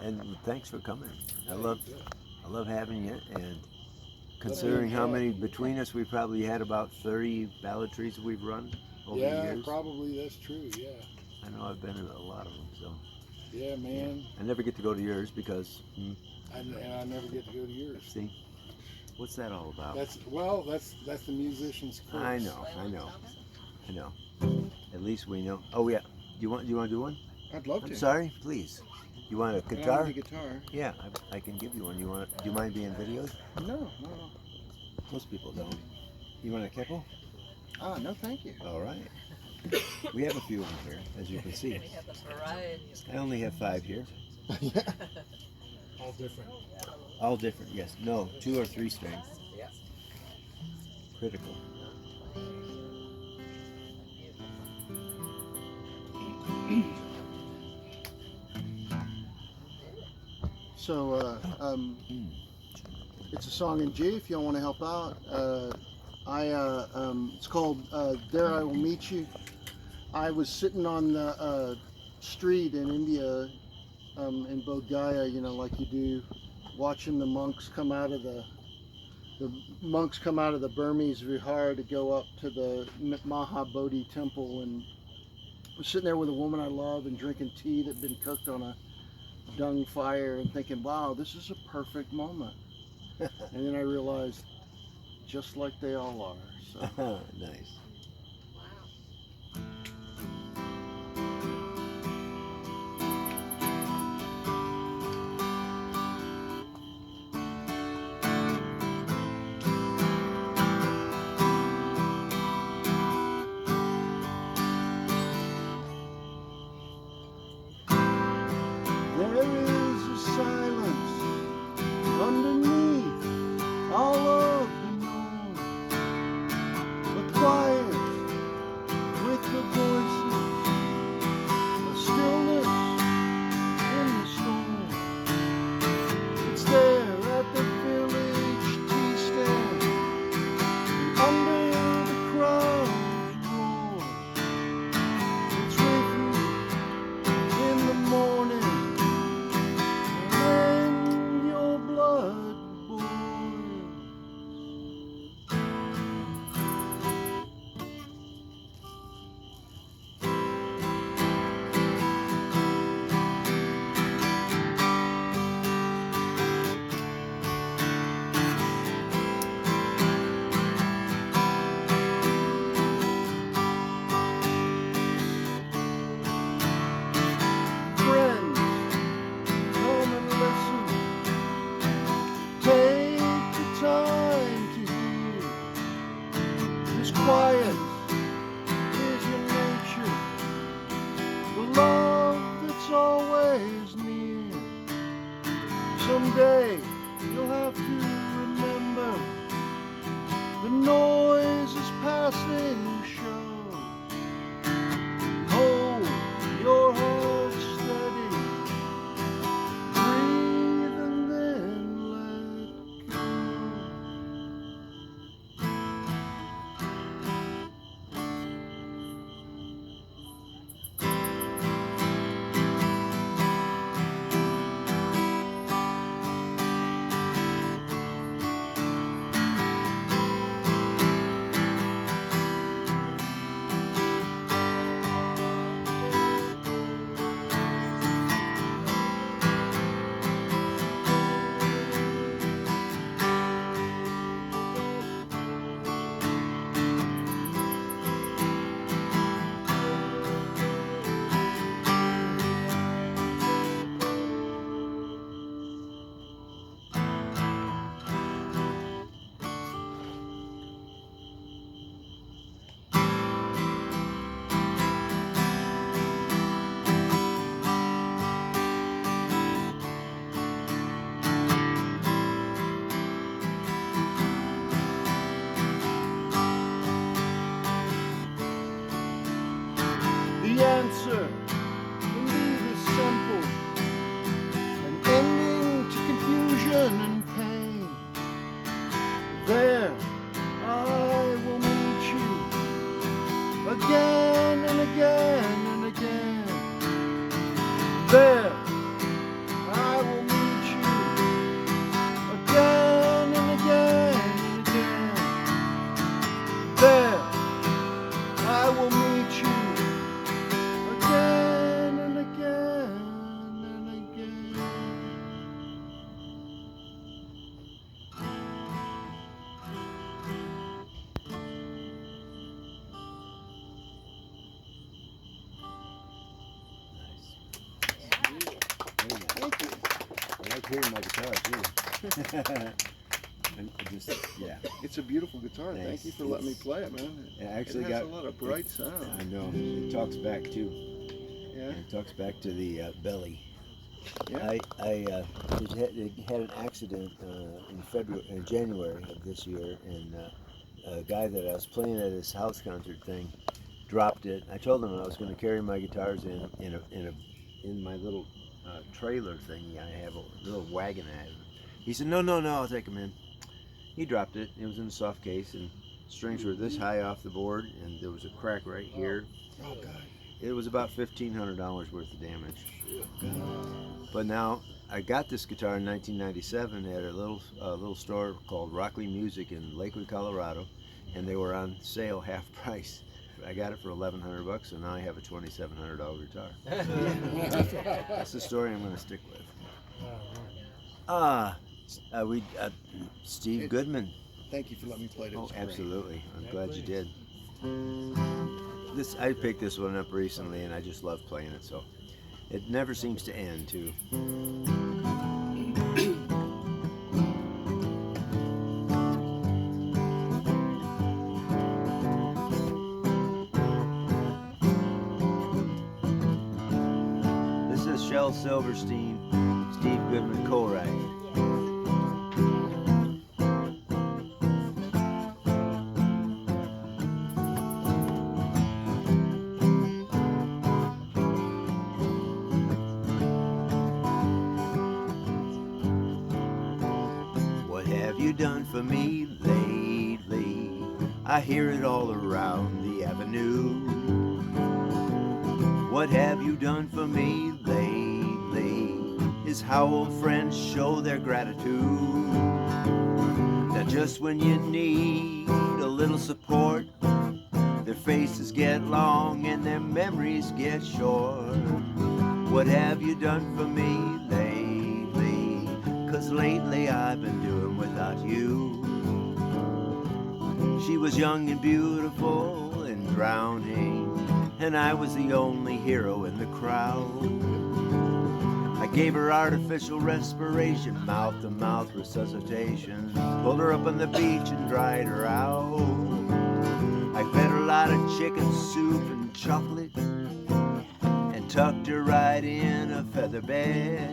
and thanks for coming. I love having you, and considering how many between us, we probably had about 30 ballot trees we've run over the years. Yeah, probably that's true. Yeah. I know I've been in a lot of them, so. Yeah, man. Yeah. I never get to go to yours because. And I never get to go to yours. See, what's that all about? That's the musician's curse. I know. At least we know. Oh yeah. Do you want to do one? I'd love to. I'm sorry, please. You want a guitar? I want a guitar. Yeah, I can give you one. Do you mind being videoed? No. Most people don't. You want a keppel? No, thank you. All right. We have a few of them here, as you can see. I only have 5 here. All different. All different, yes. No, 2 or 3 string. Yeah. Critical. So, it's a song in G if y'all want to help out. It's called There I Will Meet You. I was sitting on the street in India, in Bodh Gaya, like you do, watching the monks come out of the Burmese Vihar to go up to the Mahabodhi temple, and I was sitting there with a woman I love and drinking tea that had been cooked on a dung fire and thinking, wow, this is a perfect moment. And then I realized, just like they all are. So. Nice. Someday you'll have to remember the noise is passing show. Hold your heart steady, breathe and then let go. Thank you. I like hearing my guitar too. I just, yeah. It's a beautiful guitar. Thanks. Thank you for letting me play it, man. It actually it has got a lot of bright sound. I know. It talks back too. Yeah. It talks back to the belly. Yeah. It had an accident in January of this year, and a guy that I was playing at his house concert thing dropped it. I told him I was going to carry my guitars in my little trailer thingy. I have a little wagon I have. He said, no, I'll take them in. He dropped it. It was in a soft case, and strings were this high off the board, and there was a crack right here. Oh God. It was about $1,500 worth of damage. But now I got this guitar in 1997 at a little store called Rockley Music in Lakewood, Colorado, and they were on sale half price. I got it for $1,100, so now I have a $2,700 guitar. That's the story I'm going to stick with. Steve Goodman. Thank you for letting me play this. Oh, absolutely. I'm glad you did. I picked this one up recently, and I just love playing it. So it never seems to end, too. This is Shel Silverstein, Steve Goodman co-write. Done for me lately? I hear it all around the avenue. What have you done for me lately? Is how old friends show their gratitude. That just when you need a little support, their faces get long and their memories get short. What have you done for me lately? 'Cause lately I've been doing without you. She was young and beautiful and drowning, and I was the only hero in the crowd. I gave her artificial respiration, mouth-to-mouth resuscitation, pulled her up on the beach and dried her out. I fed her a lot of chicken soup and chocolate, and tucked her right in a feather bed.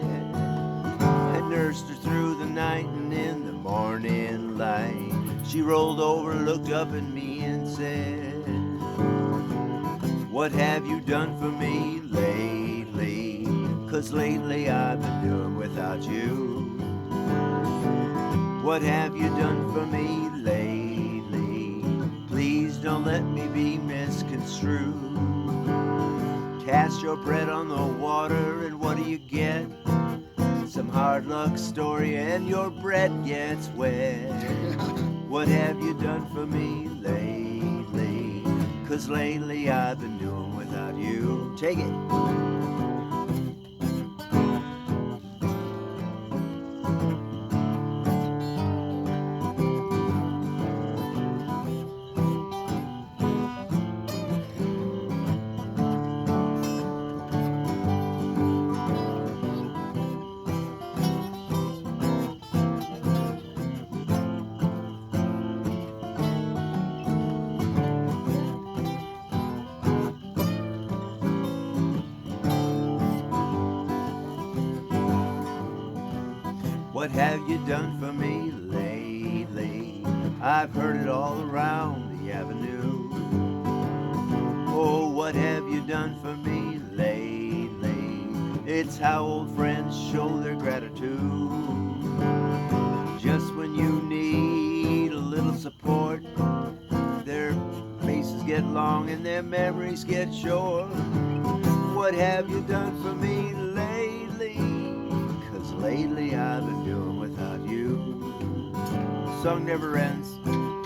Nursed her through the night, and in the morning light she rolled over, looked up at me and said, what have you done for me lately? 'Cause lately I've been doing without you. What have you done for me lately? Please don't let me be misconstrued. Cast your bread on the water, and what do you get? Some hard luck story and your bread gets wet. What have you done for me lately? 'Cause lately I've been doing without you. Take it. What have you done for me lately? I've heard it all around the avenue. Oh, what have you done for me lately? It's how old friends show their gratitude. Just when you need a little support, their faces get long and their memories get short. What have you done for me lately? 'Cause lately I've been doing without you. Song never ends,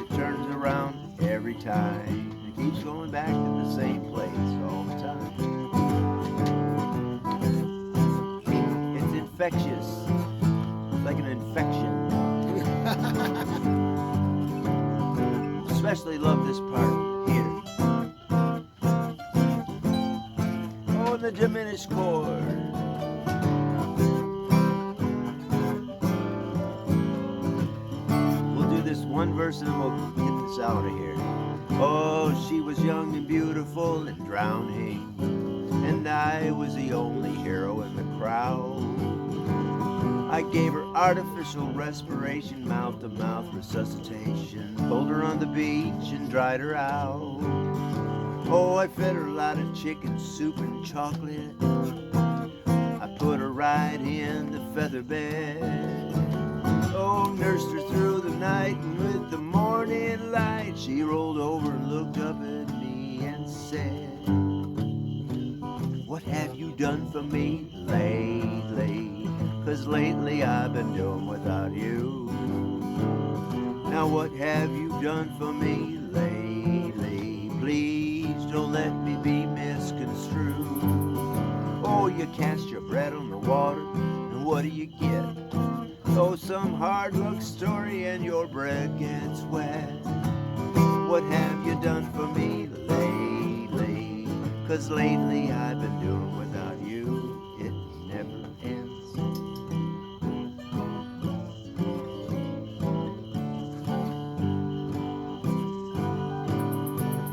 it turns around every time. It keeps going back to the same place all the time. It's infectious, it's like an infection. Especially love this part here. Oh, and the diminished chord. verse and we'll get this out of here. Oh, she was young and beautiful and drowning, and I was the only hero in the crowd. I gave her artificial respiration, mouth-to-mouth resuscitation, pulled her on the beach and dried her out. Oh, I fed her a lot of chicken soup and chocolate. I put her right in the feather bed. Oh, nursed her through the night, and with the morning light, she rolled over and looked up at me and said, what have you done for me lately? 'Cause lately I've been doing without you. Now what have you done for me lately? Please don't let me be misconstrued. Oh, you cast your bread on the water, and what do you get? Oh, some hard luck story and your bread gets wet. What have you done for me lately? 'Cause lately I've been doing without you. It never ends.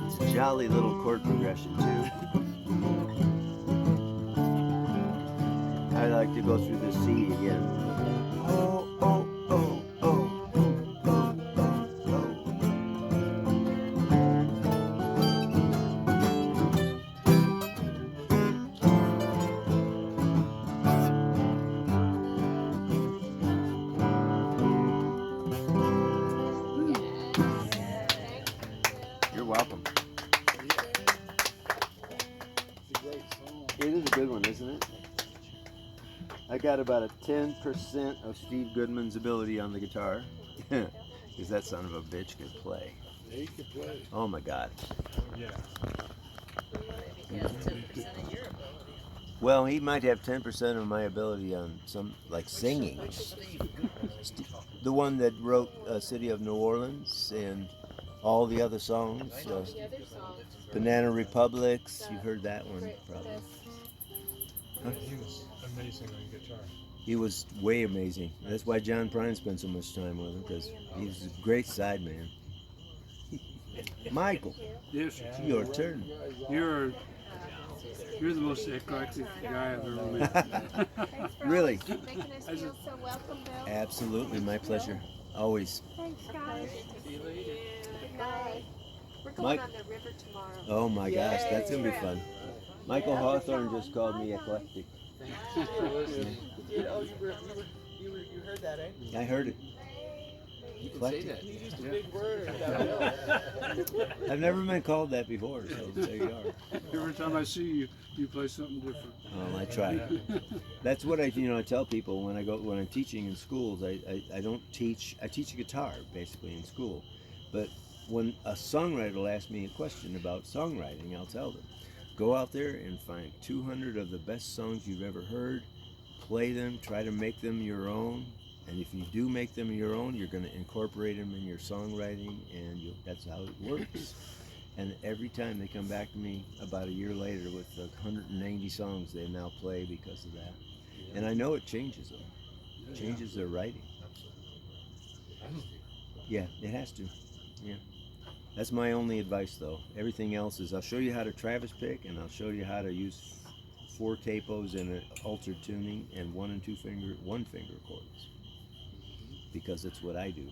It's a jolly little chord progression too. I like to go through the C again. Oh, oh, oh, oh, oh, oh, oh, oh. You're welcome. It's a great song. It is a good one, isn't it? I got about a 10% of Steve Goodman's ability on the guitar. Because that son of a bitch could play. Yeah, he can play. Oh my God. Yeah. He has 10% of your ability. Well, he might have 10% of my ability on some, like singing. The one that wrote City of New Orleans and all the other songs. The other songs. Banana Republics, you've heard that one probably. He was amazing on guitar. He was way amazing. That's why John Prine spent so much time with him, because he's a great sideman. Michael, Yes, your turn. you're the most eclectic guy I've ever met. Thanks for Really? always making us feel so welcome, Bill. Absolutely, my pleasure. Always. Thanks, guys. Good night. We're going Mike- on the river tomorrow. Oh my gosh, that's gonna be fun. Michael Hawthorne just called me eclectic. You heard that, eh? I heard it. You can say Eclectic. that. You used a big word. I've never been called that before, so there you are. Every time I see you, you play something different. I try. That's what I tell people when I'm teaching in schools. I don't teach. I teach guitar basically in school, but when a songwriter will ask me a question about songwriting, I'll tell them, go out there and find 200 of the best songs you've ever heard, play them, try to make them your own, and if you do make them your own, you're going to incorporate them in your songwriting, and that's how it works. And every time they come back to me about a year later with 190 songs they now play because of that. And I know it changes them. It changes their writing. Yeah, it has to. Yeah. That's my only advice though. Everything else is I'll show you how to Travis pick, and I'll show you how to use 4 capos in an altered tuning and 1 and 2 finger, 1 finger chords. Because it's what I do.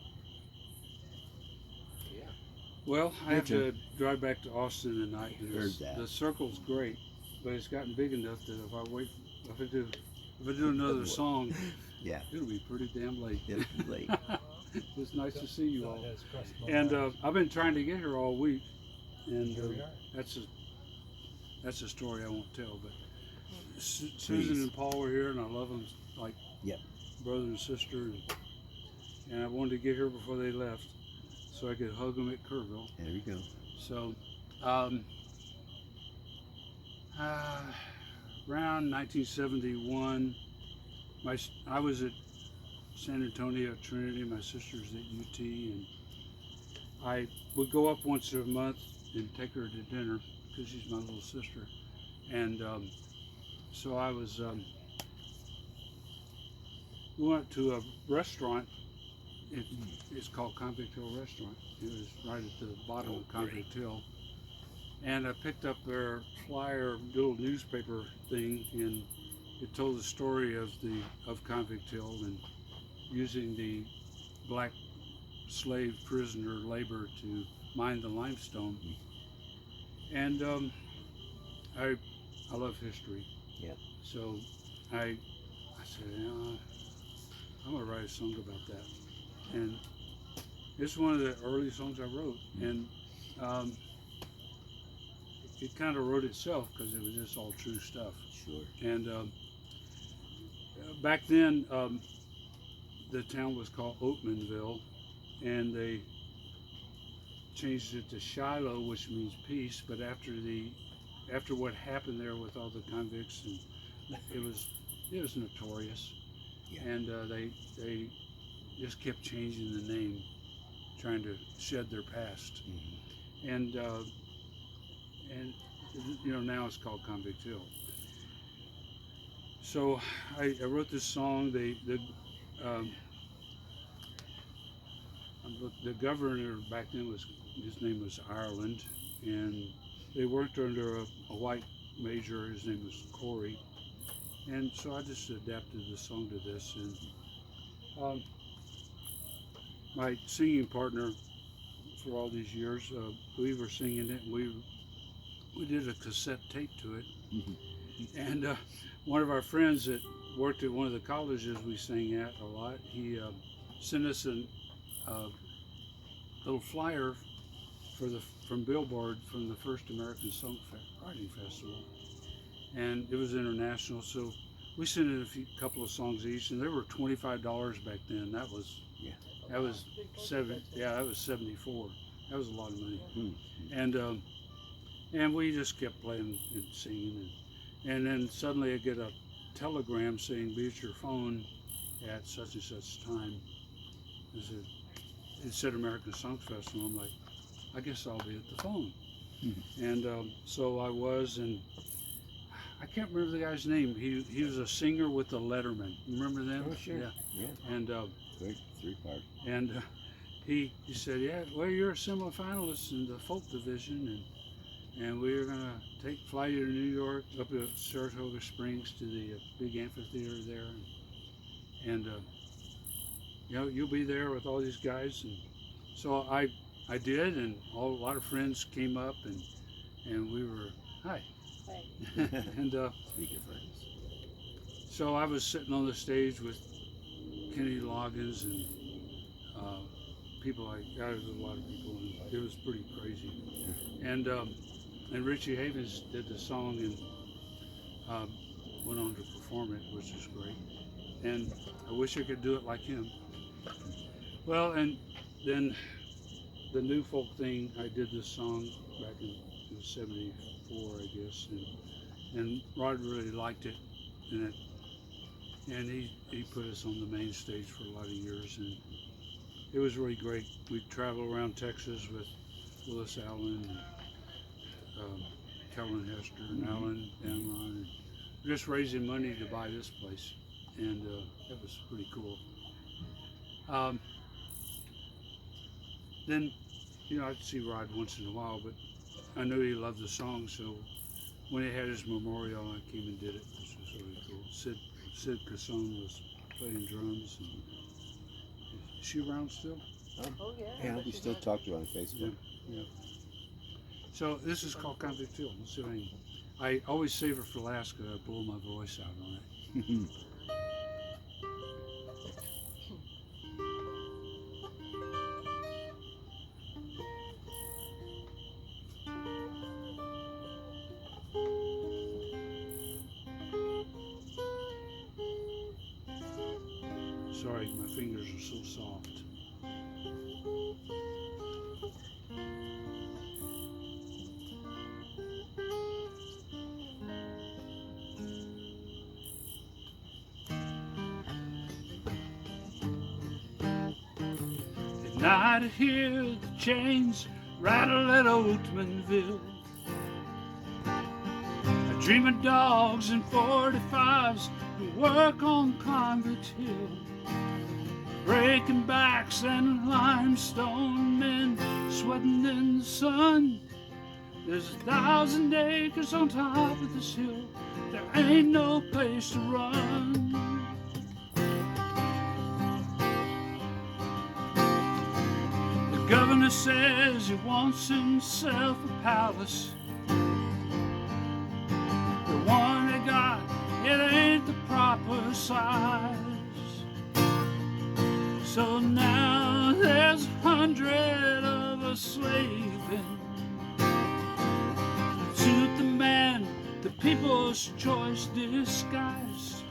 Well, I Your have to drive back to Austin tonight. And Heard that. The circle's great, but it's gotten big enough that if I do another song, Yeah, it'll be pretty damn late. it'll be late. It's nice to see you all. And I've been trying to get here all week, and that's a story I won't tell. But Susan and Paul were here, and I love them like brother and sister, and I wanted to get here before they left, so I could hug them at Kerrville. There we go. So, around 1971, I was at San Antonio Trinity, my sister's at UT, and I would go up once a month and take her to dinner because she's my little sister. And so I was, we went to a restaurant it's called Convict Hill Restaurant. It was right at the bottom of Convict Hill. And I picked up their flyer, little newspaper thing, and it told the story of Convict Hill and using the black slave prisoner labor to mine the limestone. And I love history. Yeah. So I said, I'm gonna write a song about that. And it's one of the early songs I wrote, and it kind of wrote itself because it was just all true stuff. Sure. And back then, the town was called Oatmanville, and they changed it to Shiloh, which means peace. But after what happened there with all the convicts, and it was notorious. Yeah. And they just kept changing the name, trying to shed their past. And now it's called Convict Hill. So I wrote this song. The governor back then his name was Ireland, and they worked under a white major. His name was Corey, and so I just adapted the song to this. And my singing partner for all these years, we were singing it. And we did a cassette tape to it, and one of our friends that worked at one of the colleges we sang at a lot, he sent us a little flyer from Billboard from the first American Songwriting Festival, and it was international. So we sent in a couple of songs each, and they were $25 back then. That was 74. That was a lot of money. And we just kept playing and singing, and then suddenly I get a telegram saying, "Be at your phone at such and such time." It said American Song Festival. I'm like, I guess I'll be at the phone. And so I was, and I can't remember the guy's name. He was a singer with the Letterman. You remember them? Oh, sure. Yeah. And Great, 3-part. and he said, "Yeah, well, you're a semifinalist in the folk division, and we're gonna fly you to New York, up to Saratoga Springs to the big amphitheater there, and you'll be there with all these guys." And so I did, and a lot of friends came up, and we were hi. And Speaking of friends. so I was sitting on the stage with Kenny Loggins and people like that. There was a lot of people, and it was pretty crazy. And Richie Havens did the song and went on to perform it, which is great. And I wish I could do it like him. Well, and then the new folk thing, I did this song back in 74, I guess, and Rod really liked it, and he put us on the main stage for a lot of years, and it was really great. We'd travel around Texas with Willis Allen and Kellen Hester and Alan Damron, and just raising money to buy this place, and that was pretty cool. Then, I'd see Rod once in a while, but I knew he loved the song, so when he had his memorial, I came and did it, which was really cool. Sid Casson was playing drums. And is she around still? Oh, yeah. Yeah, we still talk to her on Facebook. Yeah. So this is called Convict Hill. Let's see if I always save it for last because I blow my voice out on it. Sorry, my fingers are so soft. At night I hear the chains rattle at Oatmanville. I dream of dogs and 45s who work on Convict Hill. breaking backs and limestone men sweating in the sun. There's 1,000 acres on top of this hill, there ain't no place to run. The governor says he wants himself a palace. The one they got, it ain't the proper size. So now there's 100 of us slaving to suit the man, the people's choice disguise.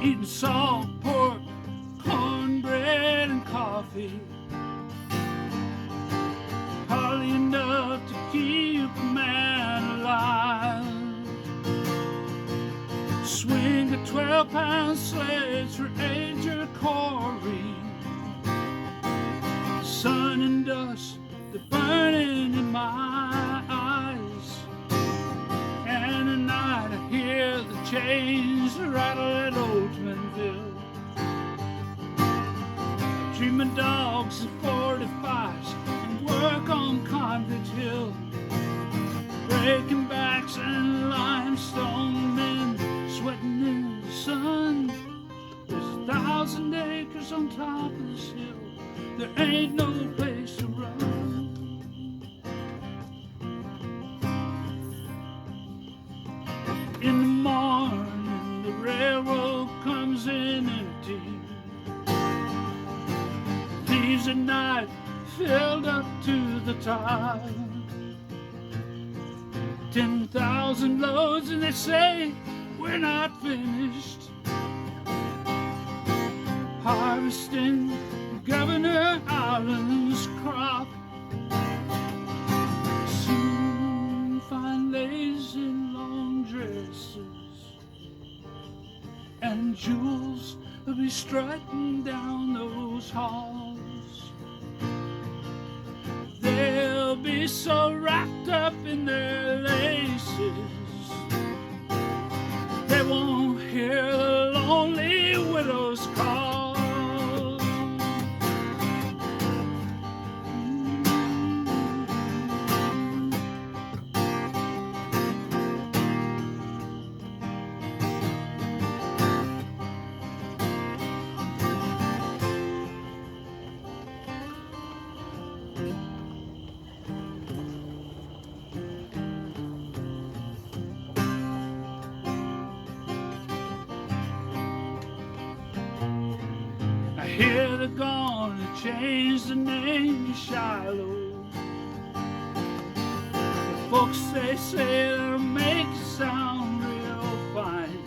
Eating salt pork, cornbread and coffee, hardly enough to keep a man alive. Swing a 12-pound sledge for age or Corey. Sun and dust, they're burning in my eyes. And at night I hear the chains rattle at Oldmanville. Dream of dogs and 45s and work on Convict Hill. Breaking backs and limestone men sweating in the sun. There's 1,000 acres on top of this hill, there ain't no place to run. In the morning the railroad comes in empty. Thieves at night filled up to the top. 10,000 loads and they say we're not finished harvesting Governor Island's crop. Soon find ladies in long dresses and jewels will be strutting down those halls. They'll be so wrapped up in their laces they won't hear the lonely widow's call. Here they're gonna change the name to Shiloh. The folks they say they'll make it sound real fine,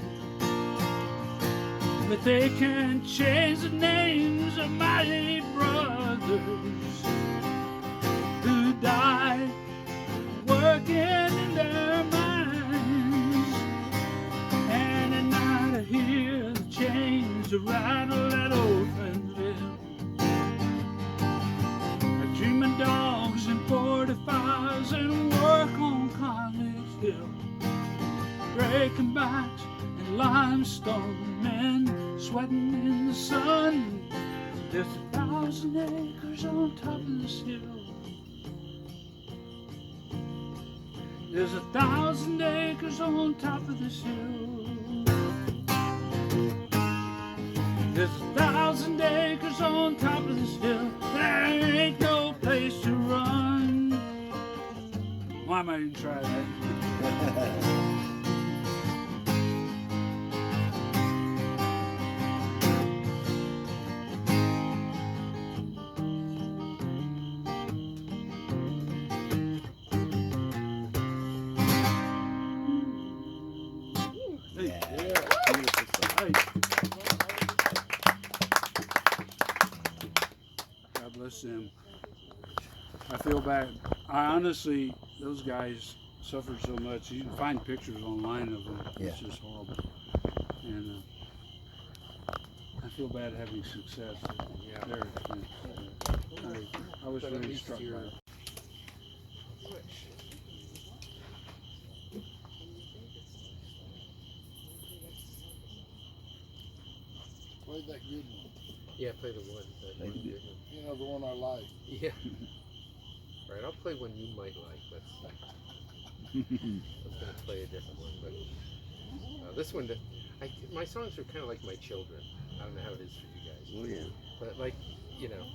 but they can't change the names of mighty brothers who died working in their mines. And at night I hear the chains rattle at Oldmanville. I dream of dogs and 45s and work on Convict Hill. Breaking backs and limestone men sweating in the sun. There's 1,000 acres on top of this hill. There's 1,000 acres on top of this hill. There's 1,000 acres on top of this hill. There ain't no place to run. Why am I even trying that? Them. I feel bad. I honestly, those guys suffered so much. You can find pictures online of them. Yeah. It's just horrible. And I feel bad having success. Yeah. There. I was really struck by it. Play that good one. Yeah, play the one. That one good one. You know, the one I like. Yeah. Right, I'll play one you might like. I was going to play a different one, but this one, my songs are kind of like my children. I don't know how it is for you guys. Oh yeah. But like, you know,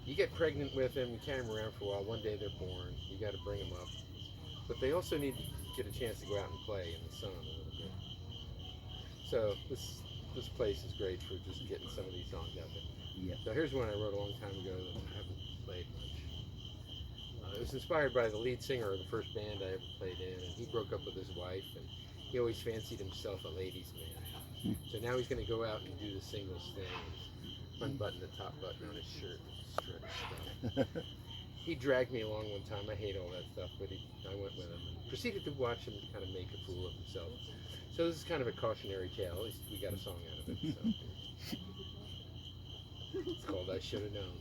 you get pregnant with them, you carry them around for a while. One day they're born. You got to bring them up, but they also need to get a chance to go out and play in the sun a little bit. So this place is great for just getting some of these songs out there. Yeah. So here's one I wrote a long time ago that I haven't played much. It was inspired by the lead singer of the first band I ever played in, and he broke up with his wife, and he always fancied himself a ladies' man. So now he's going to go out and do the singles thing, and unbutton the top button on his shirt, and shred stuff. He dragged me along one time. I hate all that stuff, but I went with him and proceeded to watch him kind of make a fool of himself. So this is kind of a cautionary tale. At least we got a song out of it. So. It's called I Should Have Known.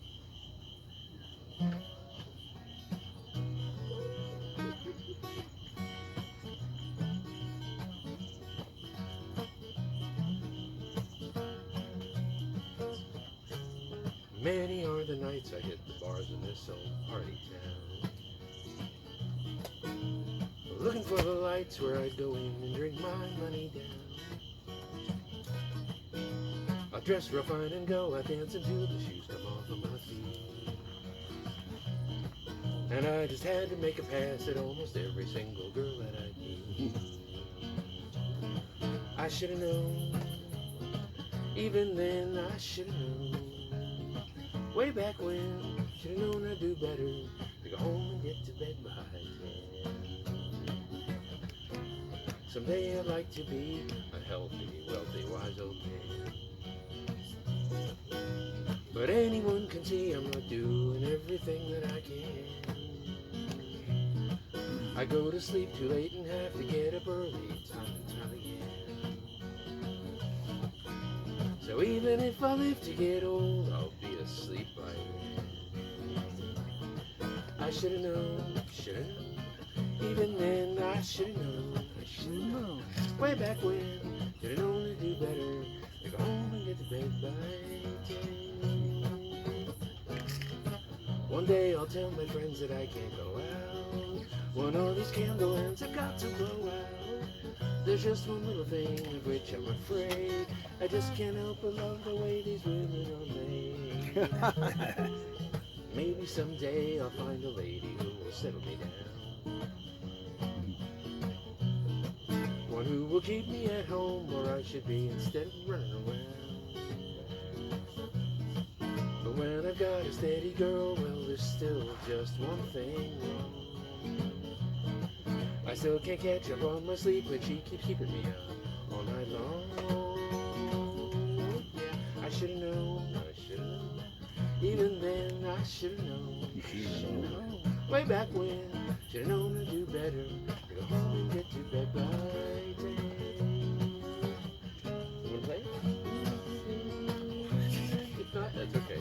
Many are the nights I hit the bars in this old party town, looking for the lights where I'd go in and drink my money down. I dress real fine and go out dancing till the shoes come off of my feet. And I just had to make a pass at almost every single girl that I meet. I should have known, even then I should have known. Way back when, should have known I'd do better to go home and get to bed by 10. Someday I'd like to be a healthy, wealthy, wise old man. But anyone can see I'm not doing everything that I can. I go to sleep too late and have to get up early time and time again. So even if I live to get old, I'll be asleep by then. I should have known, even then I should have known, way back when, should have known to do better, to go home and get to bed by 10. One day I'll tell my friends that I can't go out, one of these candle ends I've got to blow out. There's just one little thing of which I'm afraid. I just can't help but love the way these women are made. Maybe someday I'll find a lady who will settle me down. One who will keep me at home where I should be instead of running around. But when I've got a steady girl, well, there's still just one thing wrong. I still can't catch up on my sleep when she keeps keeping me up all night long. Yeah, I should have known, even then I should have known. You should have known. Way back when, should have known to do better, to go home and get to bed by 10. You wanna play it? If not, that's okay.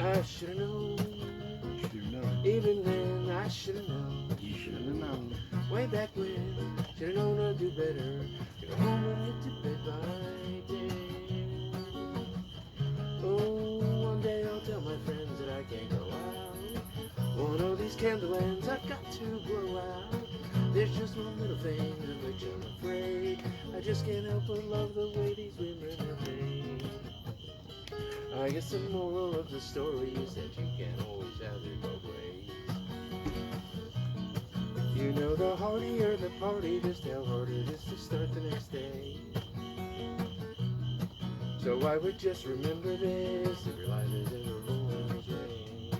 I should have known, even then I should have known. You should have known. Way back when, should have known I'd do better, to go home and get to bed by 10. Oh, one day I'll tell my friends that I can't go out. One of these candle ends I've got to blow out. There's just one little thing of which I'm afraid. I just can't help but love the way these women are made. I guess the moral of the story is that you can't always have it both ways. You know, the hardier the party, just how hard it is to start the next day. So I would just remember this, if your life is ever going rain.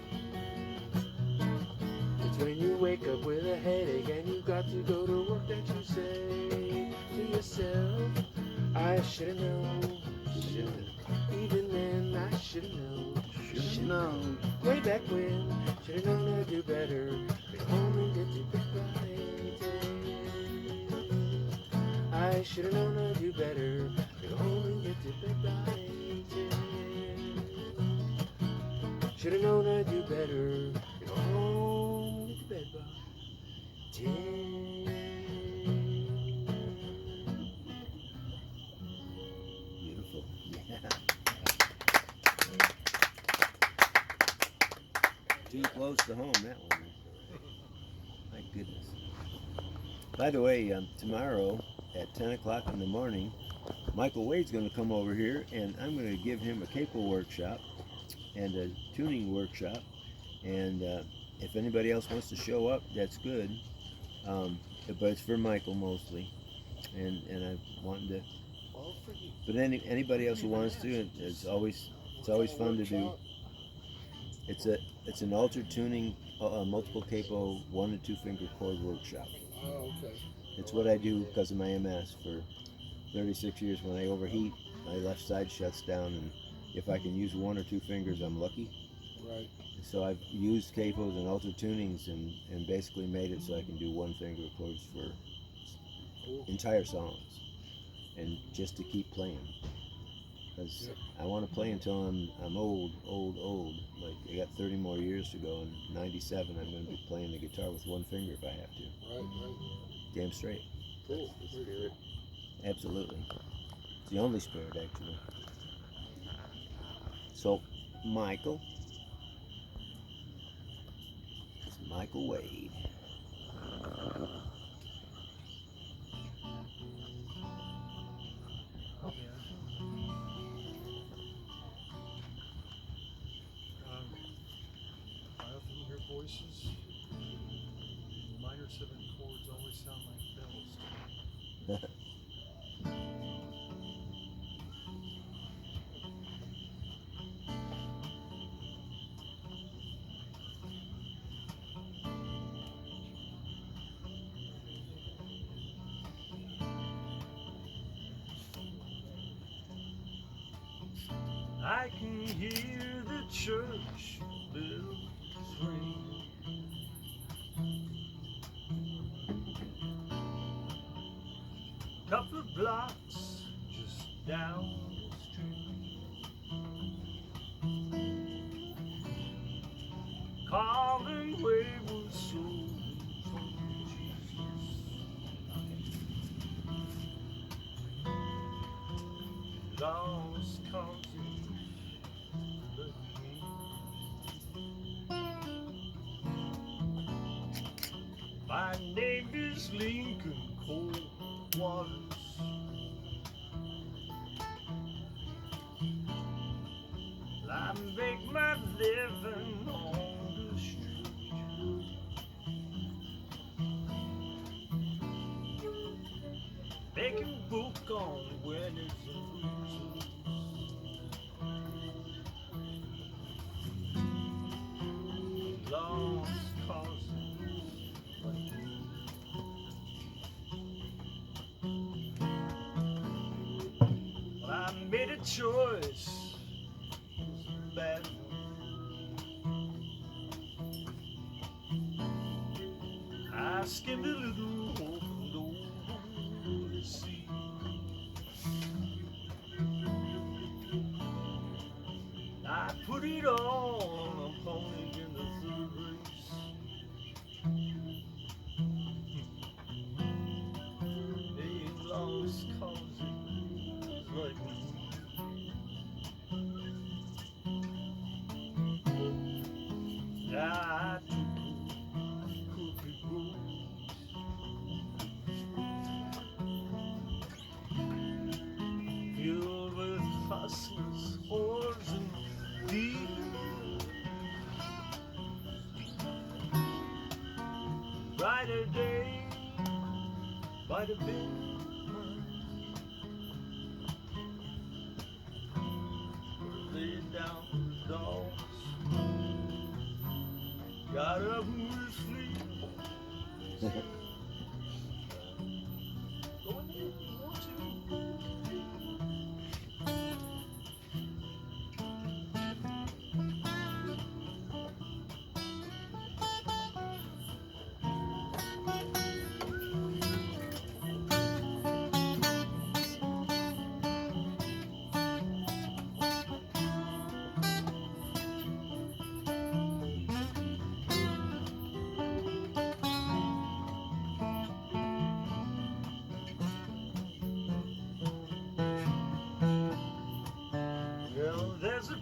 It's when you wake up with a headache and you've got to go to work that you say to yourself, I should have known, even then I should have known, Should have known. way back when, should have known I'd do better, go home and get to I should've known I'd do better. Could only get to bed by 10. Should've known I'd do better. Could only get to bed by 10. Beautiful. Yeah. Too close to home, that one. My goodness. By the way, tomorrow at 10 o'clock in the morning, Michael Wade's going to come over here, and I'm going to give him a capo workshop and a tuning workshop. And if anybody else wants to show up, that's good. But it's for Michael mostly, and I want to. But anybody else who wants to, it's always fun to do. It's an altered tuning, multiple capo, 1 and 2 finger chord workshop. Oh, okay. It's what I do because of my MS for 36 years. When I overheat, my left side shuts down, and if I can use 1 or 2 fingers, I'm lucky. Right. So I've used capos and altered tunings and basically made it so I can do 1 finger chords for entire songs, and just to keep playing. Because I want to play until I'm old. Like I got 30 more years to go. And 97, I'm going to be playing the guitar with 1 finger if I have to. Right. Damn straight. Cool. Spirit. Absolutely. It's the only spirit, actually. So, Michael. It's Michael Waid. I often hear voices. Minor 7 chords always sound like bells. I can hear the church bells ring. Couple of blocks just down the street. Calling wayward souls from Jesus. Lost causes but me. My name is Lincoln Coldwaters. I make my living on the street. Making book on winners and losers. Lost causes like me. Well, I made a choice. It was a bad one. I skimmed a little open door to see. I put it all on a pony in the third race. They lost causes like me. I took crooked roads. Filled with hustlers, whores, and thieves. Brighter day might have been mine. Laid down the dogs, got up and was asleep. Go in there if you want to.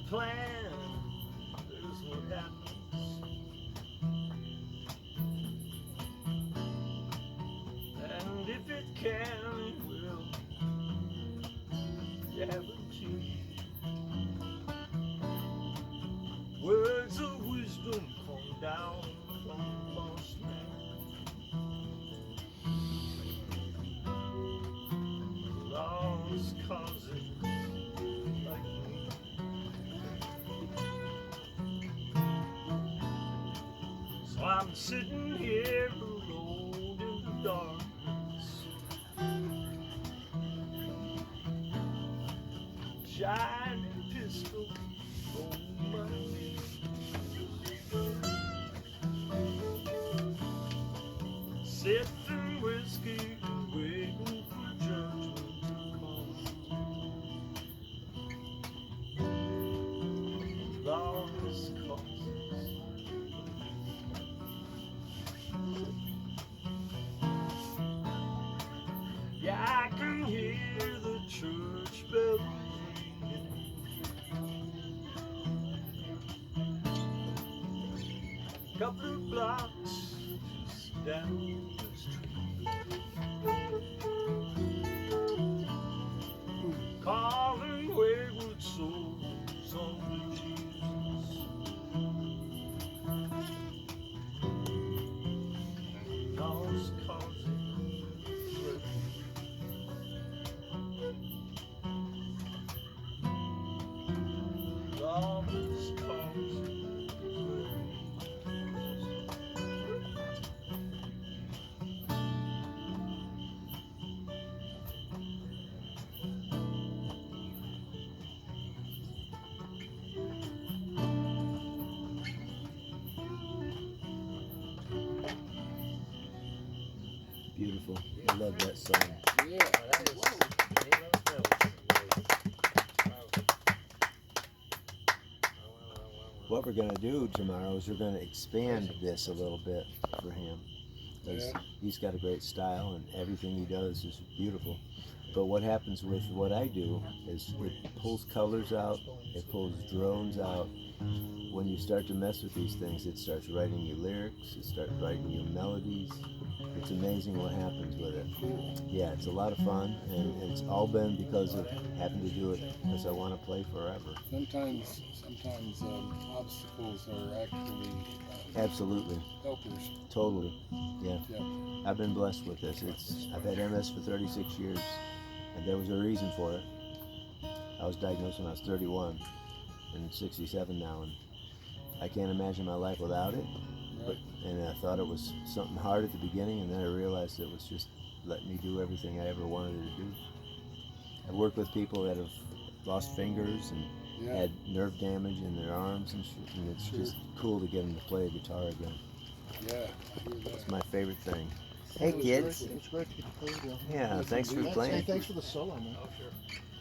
plan is what happens. And if it can, it will guarantee. Words of wisdom come down from the boss man. Lost causes like me. So I'm sitting here alone in the darkness, shining pistol on my knee. Sipping whiskey, waiting for judgment to come. Lost causes. Yeah, I can hear the church bells ringing. Couple of blocks just down the street. Calling wayward souls unto Jesus. Lost causes. Lost causes. Beautiful. I love that song. Yeah, that is. What we're going to do tomorrow is we're going to expand this a little bit for him. Because he's got a great style and everything he does is beautiful. But what happens with what I do is it pulls colors out, it pulls drones out. When you start to mess with these things, it starts writing you lyrics, it starts writing you melodies. It's amazing what happens with it. Yeah, it's a lot of fun, and it's all been because of having to do it because I want to play forever. Sometimes obstacles are actually Absolutely, helpers. totally. Yeah. Yeah. I've been blessed with this. I've had MS for 36 years, and there was a reason for it. I was diagnosed when I was 31, and 67 now, and I can't imagine my life without it. And I thought it was something hard at the beginning, and then I realized it was just letting me do everything I ever wanted to do. I've worked with people that have lost fingers and had nerve damage in their arms and shit, and it's just cool to get them to play a guitar again. Yeah, I hear that. It's my favorite thing. Hey kids. It was great to get to play with you. Yeah, thanks for Hey, playing. thanks for the solo, man. Oh, sure.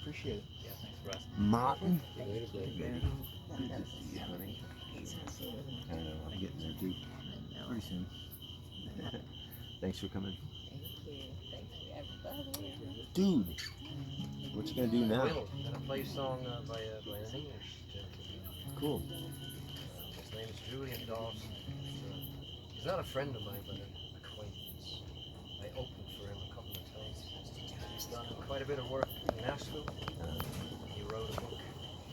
Appreciate it. Yeah, thanks for asking. Martin. Later, baby. Yeah, honey. I know, I'm getting there too. Pretty soon. Thanks for coming. Thank you. Thank you, everybody. Dude, what you gonna do now? I'm gonna play a song by an English gentleman. Cool. His name is Julian Dawson. He's not a friend of mine, but an acquaintance. I opened for him a couple of times. He's done quite a bit of work in Nashville. He wrote a book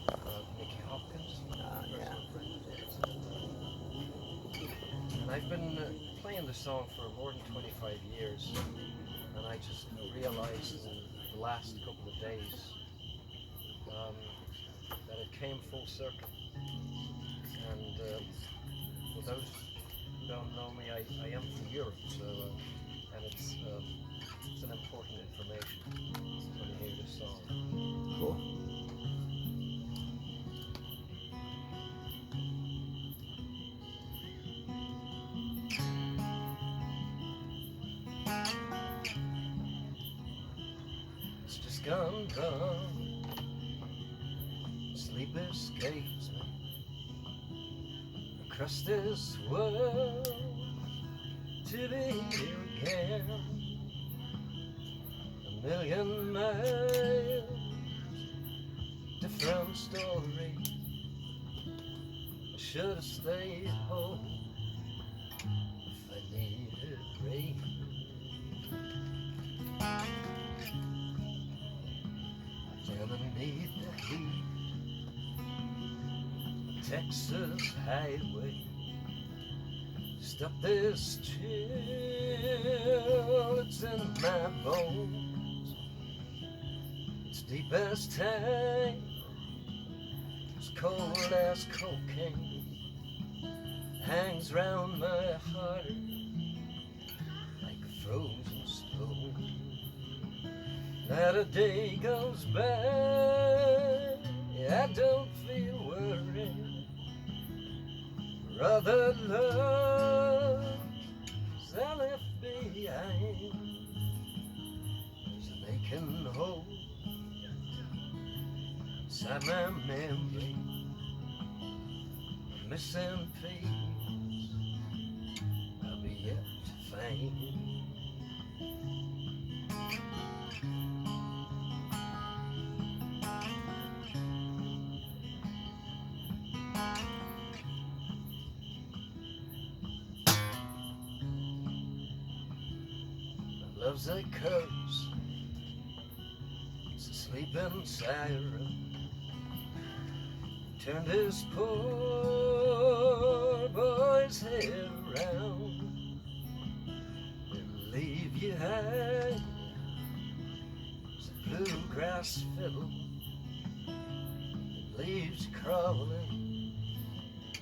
about Nicky Hopkins. Yeah. And I've been playing the song for more than 25 years, and I just realized in the last couple of days that it came full circle. And for those who don't know me, I am from Europe, so and it's an important information when you hear this song. Cool. It's just gone down. Sleep escapes me across this world to be here again. A million miles, different story, should have stayed home if I needed rain. Underneath the heat, Texas highway, stop this chill, it's in my bones. It's deep as time, it's cold as cocaine, hangs round my heart like a frozen stone. Not a day goes by, I don't feel worried. Rather loves I left behind. There's an aching hole inside my memory, a missing piece I'll be yet to find. Love's a curse, it's a sleeping siren, turned this poor boy's head around. It'll leave you high as a bluegrass fiddle, it leaves you crawling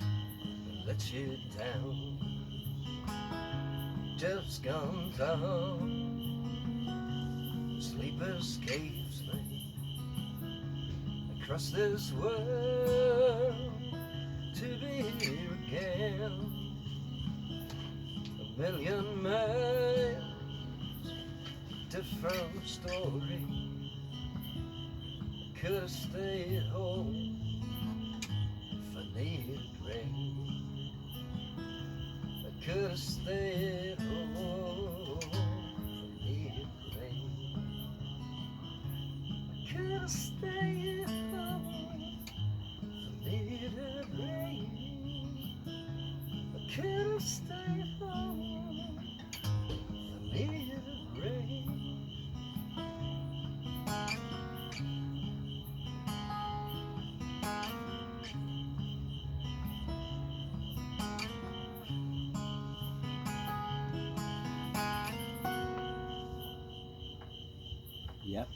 and lets you down. Just gone down, sleep escapes me across this world to be here again. A million miles, different story. I could have stayed home if I needed rain. I could have stayed home if I needed rain. I could have stayed home if I needed rain. I could have stayed home if I needed rain. Yep,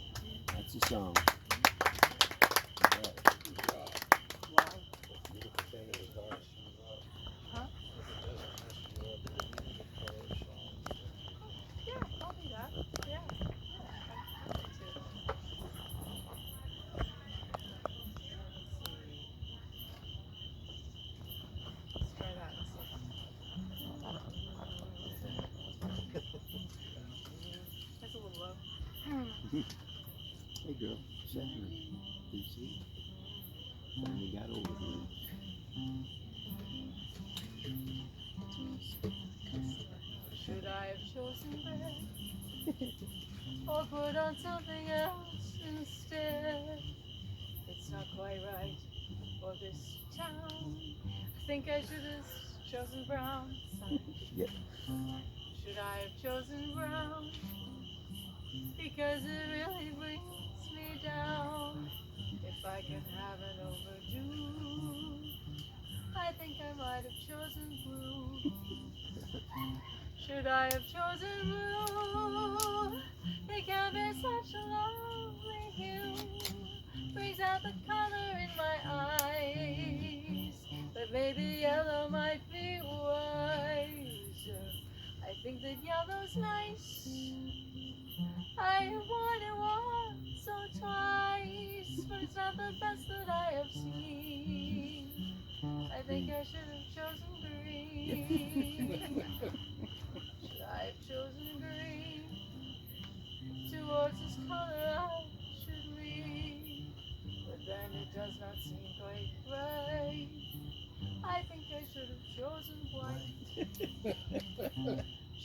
that's the song. Yeah, I'll do that. Yeah. I'm happy to. Let's try that and see. That's a little low. Hey girl, second DC. Finally got over here. Should I have chosen red? Or put on something else instead? It's not quite right for this town. I think I should have chosen brown. Yep. Should I have chosen brown? Because it really brings me down. If I can have an overdue, I think I might have chosen blue. Should I have chosen blue? It can be such a lovely hue, brings out the color in my eyes. But maybe yellow might be wiser. I think that yellow's nice. I worn it once or twice, but it's not the best that I have seen. I think I should have chosen green. Should I have chosen green? Towards this color I should lean, but then it does not seem quite right. I think I should have chosen white.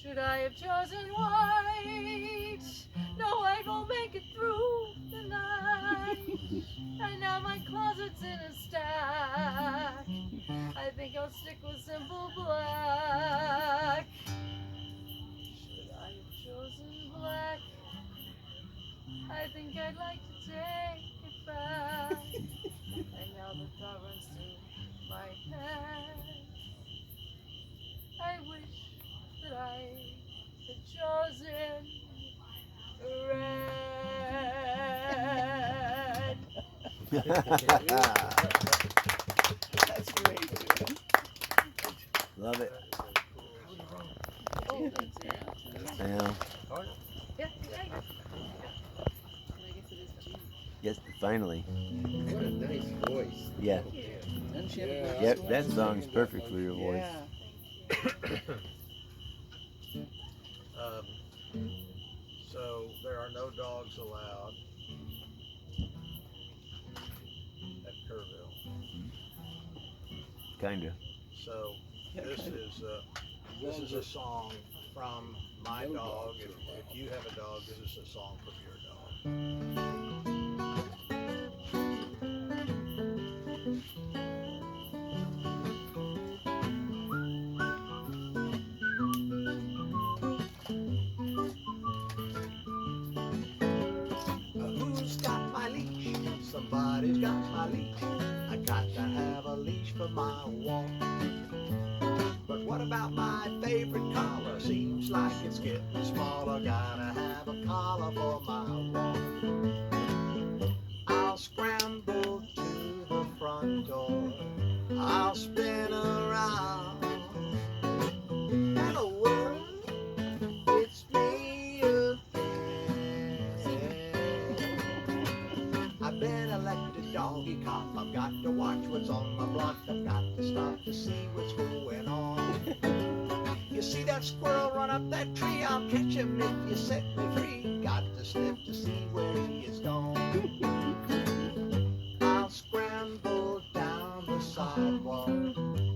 Should I have chosen white? No, I won't make it through the night. and now my closet's in a stack. I think I'll stick with simple black. Should I have chosen black? I think I'd like to take it back. And now the thought runs through my head. I wish that I had chosen red. That's great. Love it. Oh, that's Yeah. Yeah, yeah. I guess it is June. Yes, finally. What a nice voice. Yeah. Doesn't she have a good Yep, voice? that song's perfect for your voice. Yeah. So there are no dogs allowed at Kerrville. Kinda. So Yeah, this kinda. is a song from my No dog. dogs If allowed. you have a dog, this is a song from your dog. Who's got my leash? Somebody's got my leash. I got to have a leash for my walk. But what about my favorite collar? Seems like it's getting smaller. Gotta have a collar for my walk. I'll scramble to the front door. I'll spin around. Hello world, it's me again. I've been elected doggy cop. I've got to watch what's on my block. I've got to stop to see what's going on. You see that squirrel run up that tree? I'll catch him if you set me free. Got to sniff to see where he is gone. I'll scramble down the sidewalk.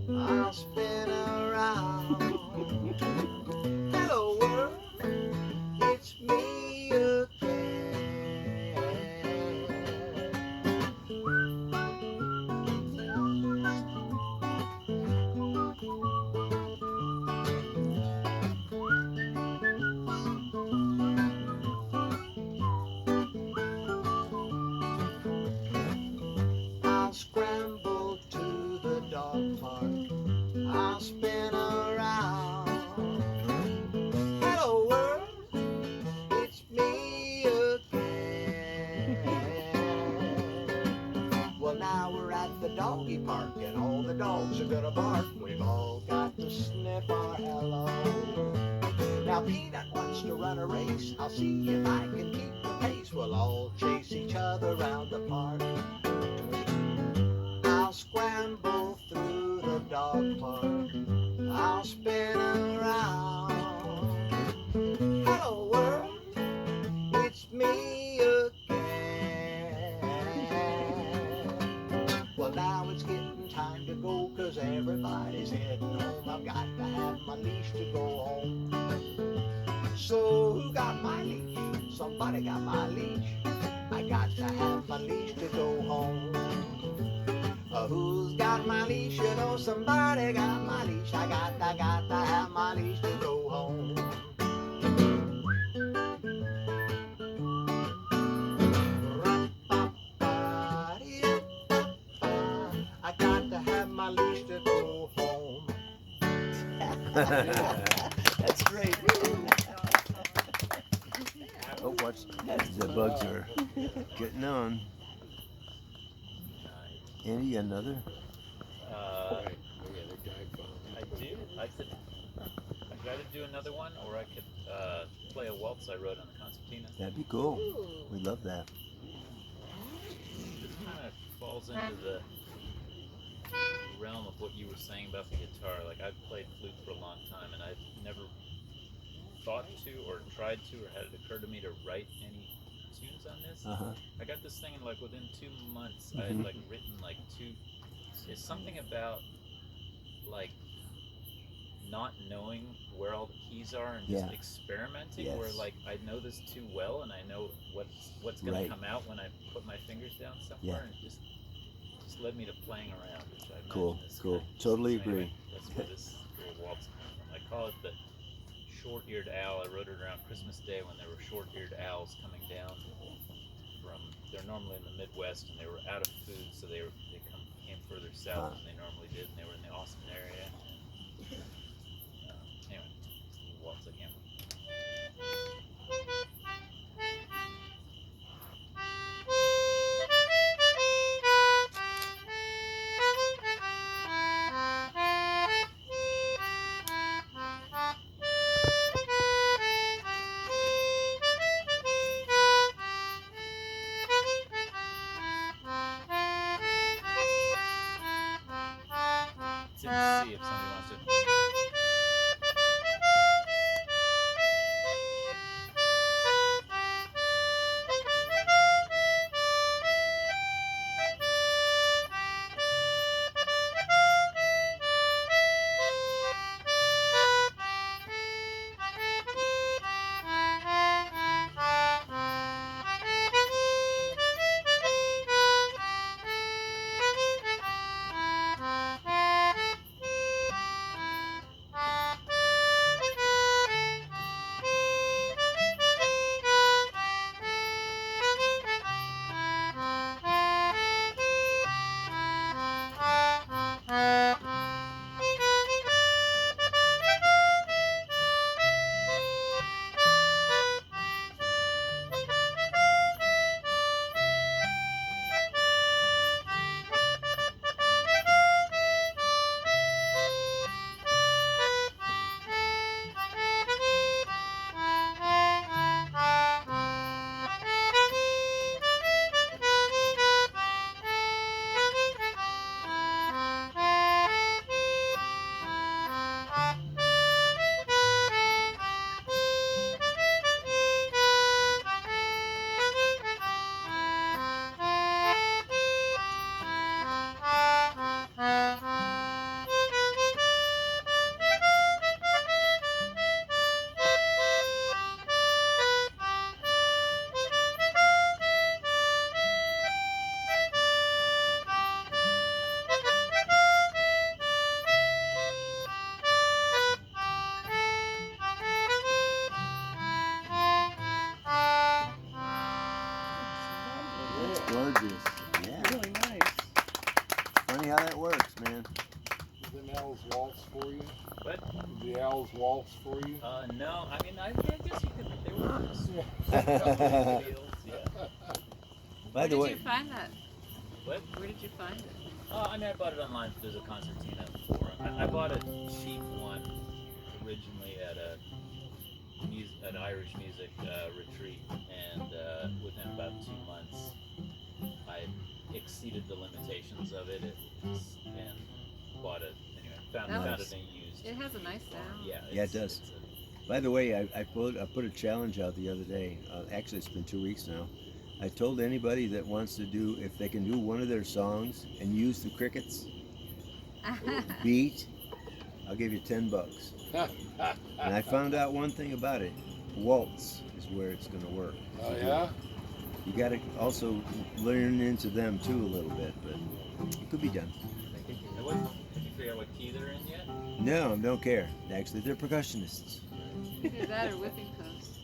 I'll spin around. Hello world, it's me again. I'll scramble to the dog park. I'll spin around. Hello world, it's me again. Well now we're at the doggy park and all the dogs are gonna bark. We've all got to sniff our hello. Now Peanut wants to run a race. I'll see if I can keep the pace. We'll all chase each other around the park. I'll scramble through the dog park. I'll spin around. Hello world, it's me again. Well now it's getting time to go 'cause everybody's heading home. I've got to have my leash to go home. So who got my leash? Somebody got my leash. I got to have my leash to go home. Who's got my leash? You know somebody got my leash. I got to have my leash to go home. I got to have my leash to go home. That's great. Oh, watch. The bugs are getting on. Andy, you got another? Right. Oh yeah, they're dive bombs. I do. I could either do another one, or I could play a waltz I wrote on the concertina. That'd be cool. We love that. This kind of falls into the realm of what you were saying about the guitar. Like, I've played flute for a long time, and I've never thought to or tried to or had it occur to me to write any tunes on this. I got this thing, and like within 2 months I had like written like two. It's something about like not knowing where all the keys are and just experimenting. Where Yes. like I know this too well, and I know what's going Right. to come out when I put my fingers down somewhere, and it just led me to playing around, which I imagine Cool, is cool. nice. Totally So anyway, agree. that's where this little waltz comes from. I call it the short-eared owl. I wrote it around Christmas Day when there were short-eared owls coming down from. They're normally in the Midwest, and they were out of food, so they came further south than they normally did, and they were in the Austin area. And, anyway, it's a little waltz again. It's in C if somebody wants to. That's gorgeous. Yeah. Really nice. Funny how that works, man. Did the owls waltz for you? What? Did the owls waltz for you? No. I mean, I guess you could. They were nice. Yeah. By Where the did way, you find that? What? Where did you find it? I mean, I bought it online. There's a concertina forum. I bought a cheap one originally at an Irish music retreat, and within about 2 months, I exceeded the limitations of it and bought it. Anyway, found it in used. It has a nice sound. Yeah, Yeah, it does. By the way, I put a challenge out the other day. Actually, it's been 2 weeks now. I told anybody that wants to do, if they can do one of their songs and use the crickets beat, I'll give you $10. And I found out one thing about it. Waltz is where it's going to work. Oh, yeah? You got to also learn into them too a little bit, but it could be done. Did you figure out what key they're in yet? No, don't care. Actually, they're percussionists. Either that or whipping post.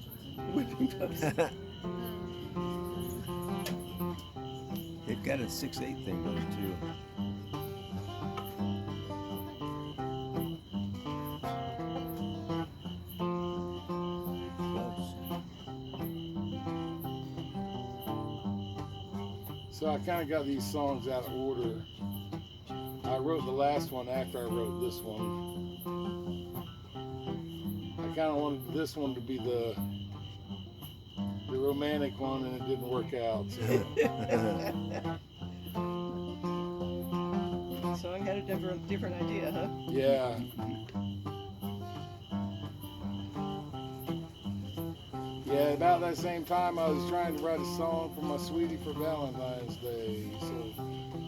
Whipping post. They've got a 6/8 thing though too. So I kind of got these songs out of order. I wrote the last one after I wrote this one. I kind of wanted this one to be the romantic one, and it didn't work out. So. Song had a different idea, huh? Yeah. Yeah, about that same time I was trying to write a song for my sweetie for Valentine's Day. So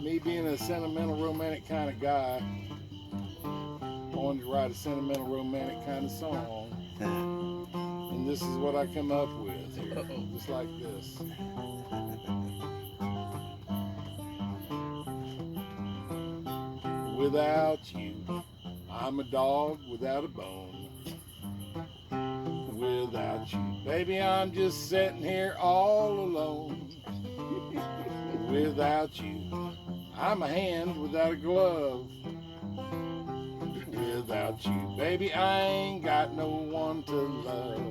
me being a sentimental romantic kind of guy, I wanted to write a sentimental, romantic kind of song. And this is what I come up with here, just like this. Without you, I'm a dog without a bone. Without you, baby, I'm just sitting here all alone. Without you, I'm a hand without a glove. Without you, baby, I ain't got no one to love.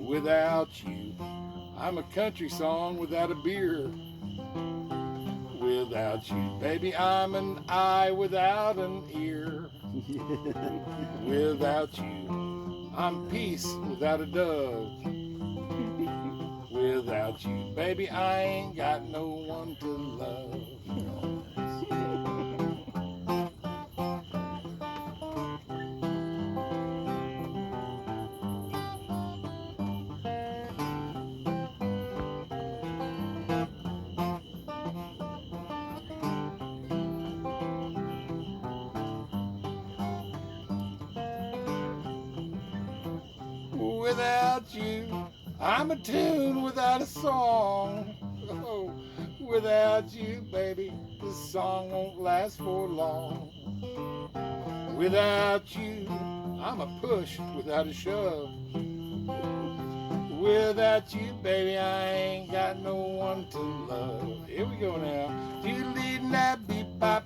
Without you, I'm a country song without a beer. Without you, baby, I'm an eye without an ear. Without you, I'm peace without a dove. Without you, baby, I ain't got no one to love. Without you, I'm a tune without a song. Oh, without you, baby, this song won't last for long. Without you, I'm a push without a shove. Without you, baby, I ain't got no one to love. Here we go now. Beep bop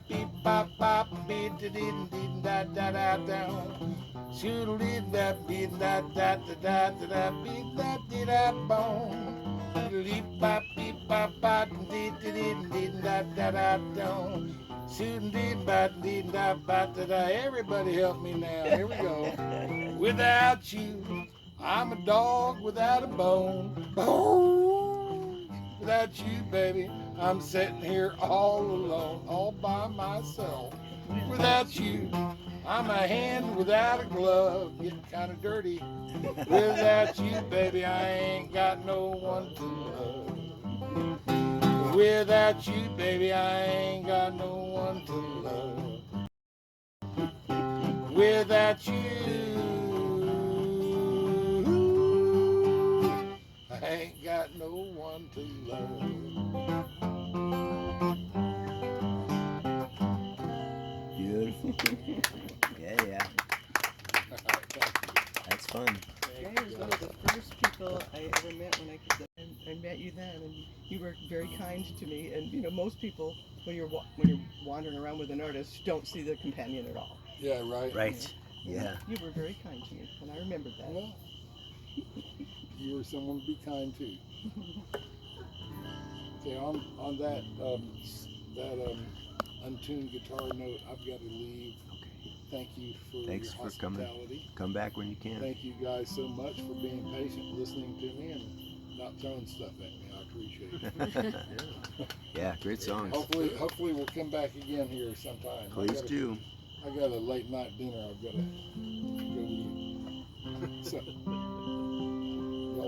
bop beep da da da down. Shoodle that beat that da da da da beat that did that bone. Leap bop beep bop bop dee da da da down. Shooting dee da da da. Everybody help me now. Here we go. Without you, I'm a dog without a bone. Bone. Without you, baby, I'm sitting here all alone, all by myself. Without you, I'm a hand without a glove, getting kind of dirty. Without you, baby, I ain't got no one to love. Without you, baby, I ain't got no one to love. Without you, I ain't got no one to love. Beautiful. Yeah. That's fun. Gary was one of the first people I ever met when I met you then, and you were very kind to me. And you know, most people when you're wandering around with an artist don't see the companion at all. Yeah, right. Right. Yeah. You were very kind to me, and I remembered that. Well, you were someone to be kind to. Okay, on that untuned guitar note, I've got to leave. Okay. Thank you for Thanks your for coming. hospitality. Come back when you can. Thank you guys so much for being patient, listening to me, and not throwing stuff at me. I appreciate it. Yeah, great songs. Hopefully we'll come back again here sometime. Please do. I got a late night dinner I've got to go eat. So,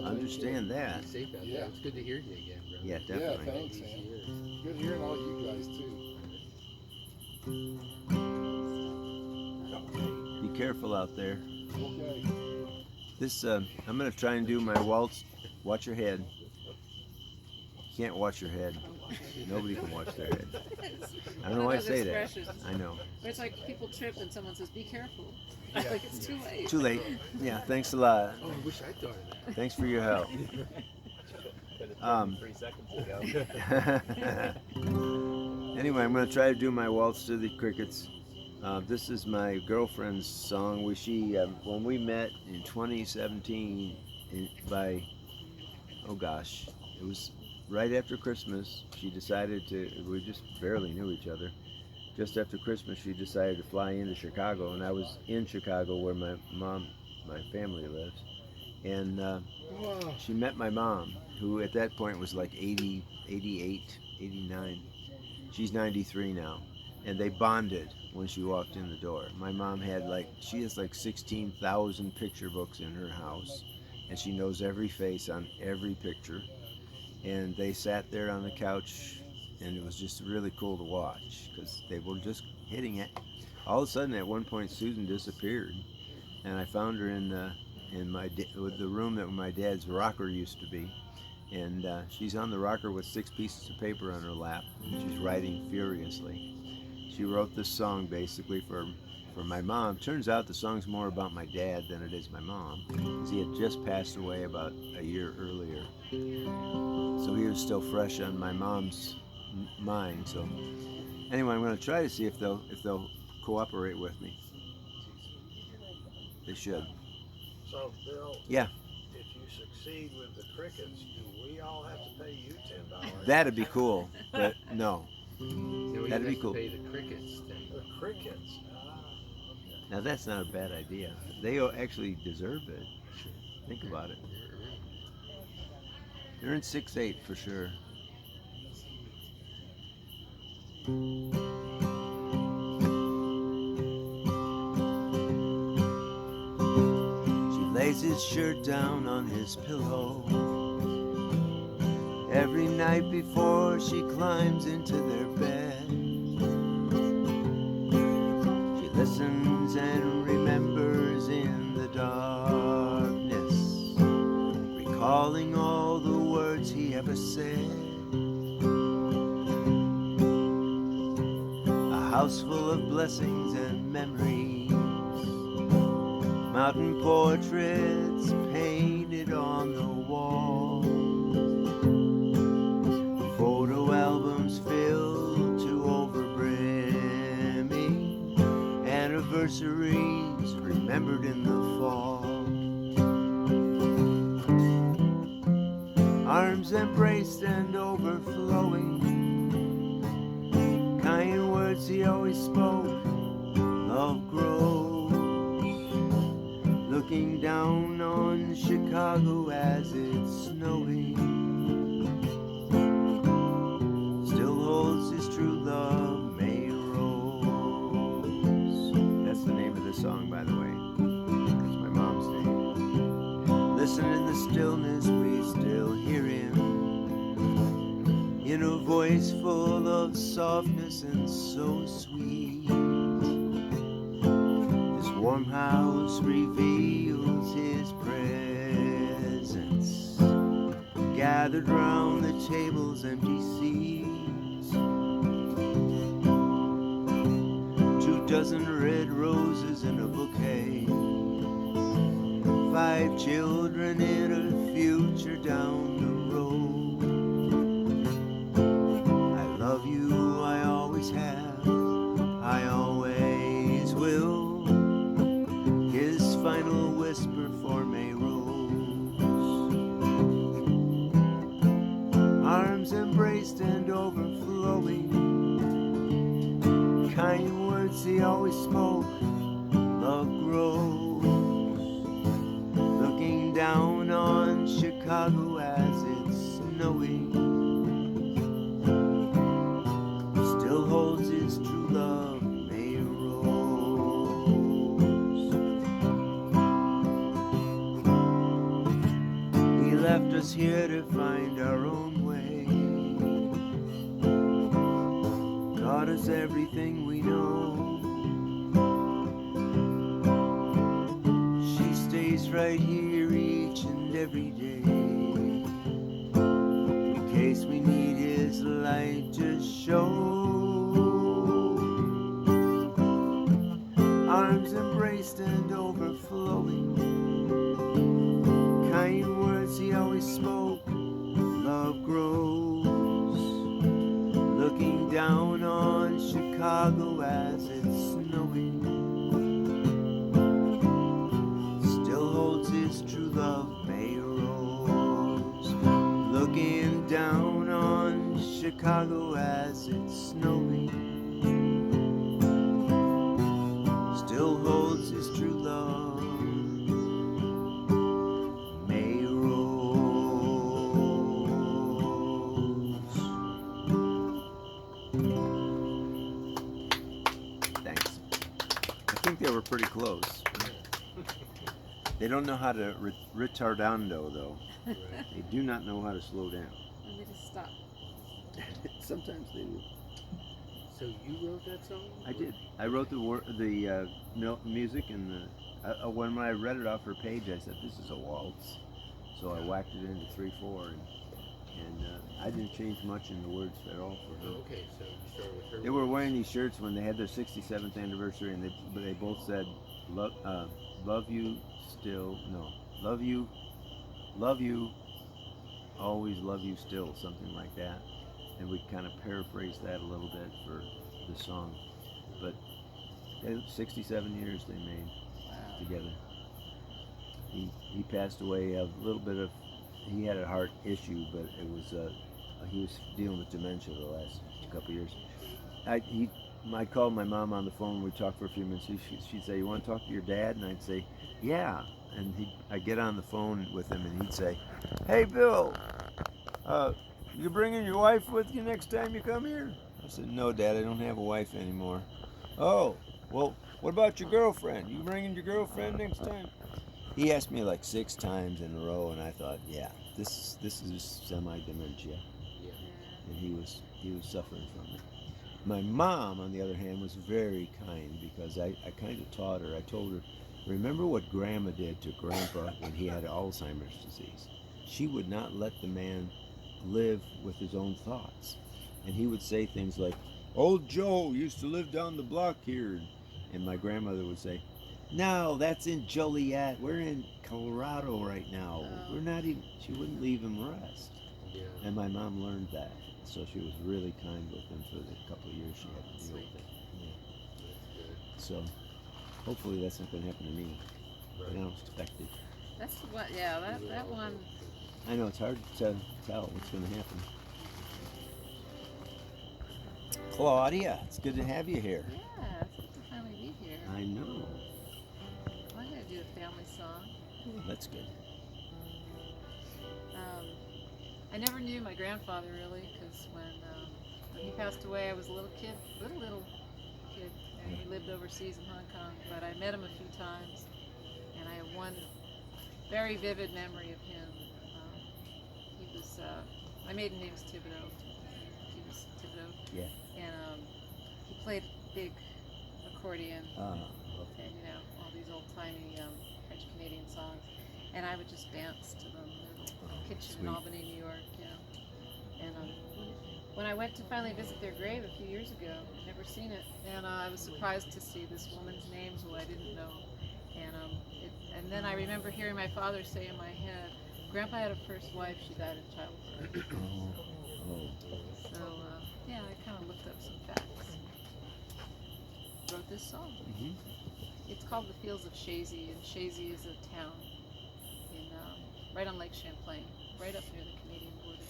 Understand that. Be safe out there. Yeah. It's good to hear you again, bro. Yeah, definitely. Yeah, thanks, man. Good hearing all you guys too. Be careful out there. Okay. This, I'm going to try and do my waltz. Watch your head. Can't watch your head. Nobody can watch their head. I don't know why I say that. I know. It's like people trip and someone says, "Be careful." Like it's too late. Too late. Yeah, thanks a lot. Oh, I wish I thought of that. Thanks for your help. 3 seconds ago. Anyway, I'm going to try to do my waltz to the crickets. This is my girlfriend's song. When we met in 2017, oh gosh, it was right after Christmas. She decided we just barely knew each other. Just after Christmas, she decided to fly into Chicago, and I was in Chicago where my family lives. and she met my mom, who at that point was like 80, 88, 89. She's 93 now, and they bonded when she walked in the door. My mom she has like 16,000 picture books in her house, and she knows every face on every picture. And they sat there on the couch, and it was just really cool to watch because they were just hitting it. All of a sudden, at one point, Susan disappeared, and I found her in the room that my dad's rocker used to be, and she's on the rocker with 6 pieces of paper on her lap, and she's writing furiously. She wrote this song basically for my mom. Turns out the song's more about my dad than it is my mom, because he had just passed away about a year earlier. So he was still fresh on my mom's mind. So anyway, I'm going to try to see if they'll cooperate with me. They should. So, Bill, Yeah. if you succeed with the crickets, do we all have to pay you $10? That'd be cool, but no. No, That'd be cool. Pay the crickets then. The crickets. Now that's not a bad idea. They actually deserve it. Think about it. They're in 6'8" for sure. She lays his shirt down on his pillow every night before she climbs into their bed. She listens and remembers in the darkness, recalling all the words he ever said. A house full of blessings and memories, mountain portraits painted on the wall, photo albums filled to overbrimming, anniversaries remembered in the fall. Arms embraced and overflowing, kind words he always spoke, love grows, looking down on Chicago as it's snowing, still holds his true love, May Rose. That's the name of the song, by the way. It's my mom's name. Listen in the stillness, we still hear him, in a voice full of softness and so sweet. This warm house reveals his presence, gathered round the table's empty seats. 2 dozen red roses in a bouquet, 5 children in a future down the road. I love you, I always have, I always will. His final whisper for May Rose. Arms embraced and overflowing, kind words he always spoke, love grows, looking down on Chicago as it's snowing, still holds his true love, May Rose. He left us here to find our own way, taught us everything we know. She stays right here each and every day, in case we need his light to show. Arms embraced and overflowing, kind words he always spoke, love grows, looking down on Chicago as it's snowing, still holds his true love, May Rose, looking down on Chicago as it's snowing, still holds his true love, think they were pretty close. They don't know how to retardando, though. Right. They do not know how to slow down. And we just stop. Sometimes they do. So you wrote that song? I did. I wrote the music, and when I read it off her page, I said, "This is a waltz." So I whacked it into 3/4, and I didn't change much in the words at all for her. Okay, so you started with her. They were wearing these shirts when they had their 67th anniversary, and they both said, "Love you still, no, love you, always love you still," something like that. And we kind of paraphrased that a little bit for the song. But 67 years they made together. He passed away a little bit of. He had a heart issue, but it was he was dealing with dementia the last couple of years. I called my mom on the phone. We talked for a few minutes. She'd say, "You want to talk to your dad?" And I'd say, "Yeah." And I'd get on the phone with him, and he'd say, "Hey, Bill, you bringing your wife with you next time you come here?" I said, "No, Dad, I don't have a wife anymore." "Oh, well, what about your girlfriend? You bringing your girlfriend next time?" He asked me like 6 times in a row, and I thought, yeah, this is semi-dementia. Yeah. And he was suffering from it. My mom, on the other hand, was very kind, because I kind of taught her. I told her, remember what Grandma did to Grandpa when he had Alzheimer's disease. She would not let the man live with his own thoughts. And he would say things like, "Old Joe used to live down the block here." And my grandmother would say, "No, that's in Joliet. We're in Colorado right now. We're not even," she wouldn't leave him rest. Yeah. And my mom learned that. So she was really kind with him for the couple of years she had to deal with it. Yeah. That's good. So hopefully that's not going to happen to me. Right. I don't expect it. That's what, yeah, that one. I know, it's hard to tell what's going to happen. Claudia, it's good to have you here. Yeah, it's good to finally be here. I know. I'm going to do a family song. That's good. I never knew my grandfather really, because when he passed away, I was a little kid, little kid, and he lived overseas in Hong Kong. But I met him a few times, and I have one very vivid memory of him. He was my maiden name is Thibodeau. He was Thibodeau. Yeah. And he played big accordion, and all these old timey French Canadian songs, and I would just dance to them. Kitchen in Albany, New York, and when I went to finally visit their grave a few years ago, I'd never seen it, and I was surprised to see this woman's name who I didn't know, and then I remember hearing my father say in my head, "Grandpa had a first wife, she died in childbirth." So yeah, I kind of looked up some facts. Wrote this song. Mm-hmm. It's called The Fields of Shazy, and Shazy is a town in right on Lake Champlain, right up near the Canadian border.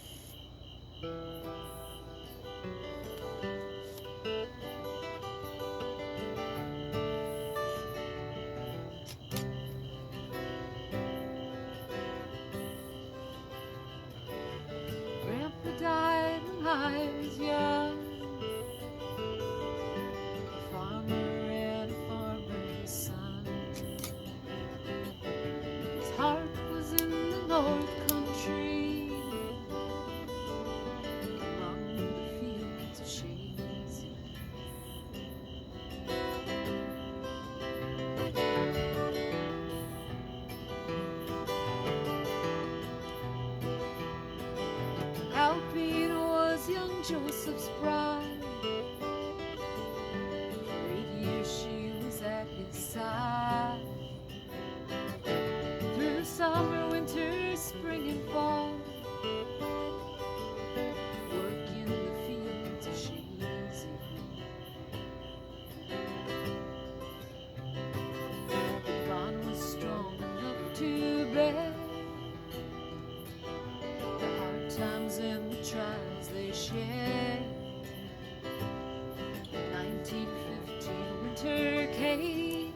Grandpa died when I was young, a farmer and a farmer's son. His heart was in the North Country, among the fields of Shazy. Alpine was young Joseph's bride. For 8 years she was at his side. Through summer, winter, spring, and fall, work in the fields of Shazy. The bond was strong enough to bear the hard times and the trials they shared. In 1915, winter came,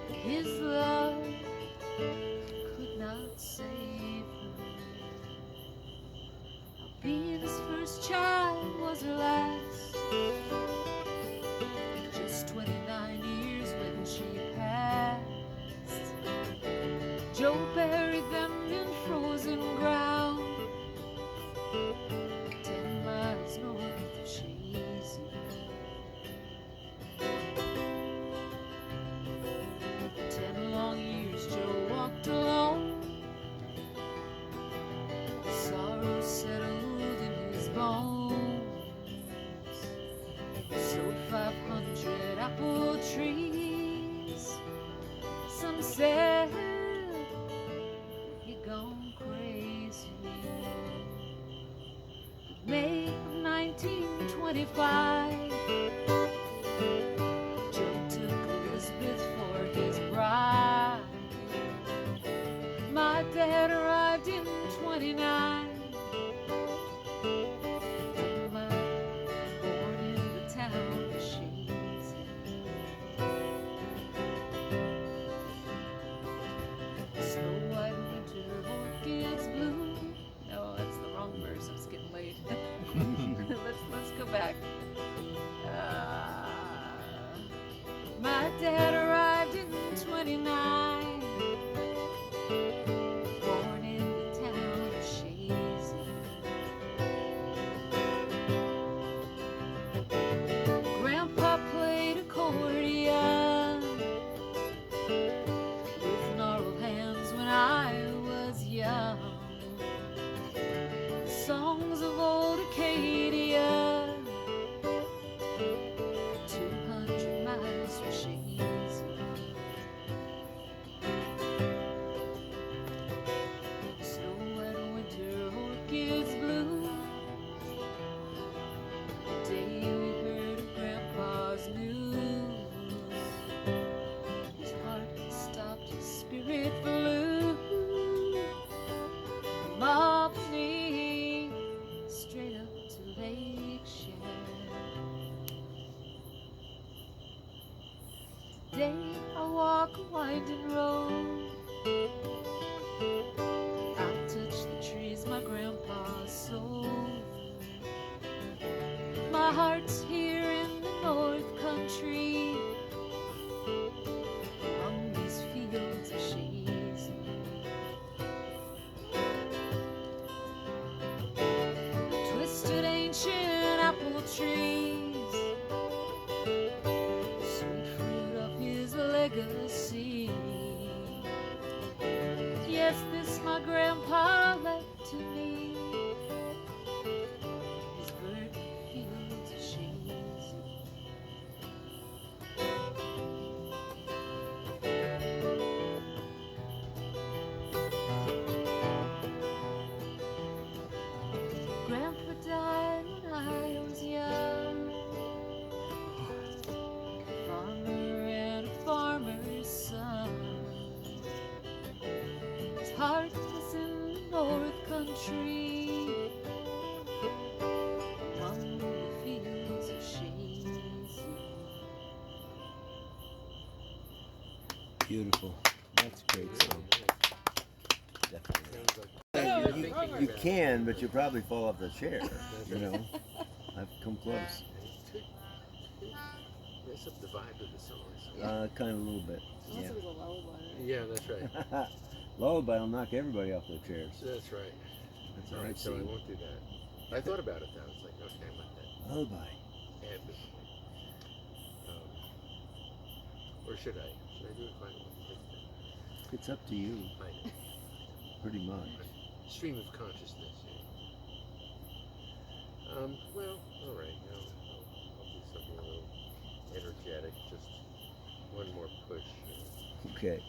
and his love could not save her. Albina's first child was her last, just 29 years trees. Some said you're gone crazy. May of 1925, Joe took Elizabeth for his bride. My dad arrived in 29. Born in the town of Shades. Snow white winter orchids bloom. No, that's the wrong verse. It's getting late. Let's go back. My dad arrived in 29. Born in the town of Shazy. Grandpa played accordion with gnarled hands when I was young. Songs of old Acadia, 200 miles from Shazy. Snow and winter orchids bloom. The day we heard of Grandpa's news, his heart stopped, his spirit flew. From Albany straight up to Lake Shore. Today I walk a winding road. I touch the trees my grandpa sowed. My heart's here in the North Country, among these fields of Shazy. Twisted ancient apple trees, sweet fruit of his legacy. Yes, this my grandpa left to me, his bird fields of Shazy. Grandpa died when I was young, farmer and a farmer's son. His heart was in the North Country, among the fields of Shazy. Beautiful. That's a great song. Definitely. Sounds like You can, but you'll probably fall off the chair. You know, I've come close. mess up the vibe of the song. Kind of a little bit. Unless Yeah. it was a lullaby. Yeah, that's right. Lullaby will knock everybody off their chairs. That's right. That's All all right, right. so I won't do that. I thought about it though. It's like, okay, I'm not that Lullaby. bad with or should I? Should I do it finally? It's up to you, I know. pretty much. Stream of consciousness. Yeah. Well, all right. I'll do something a little energetic. Just one more push. Okay.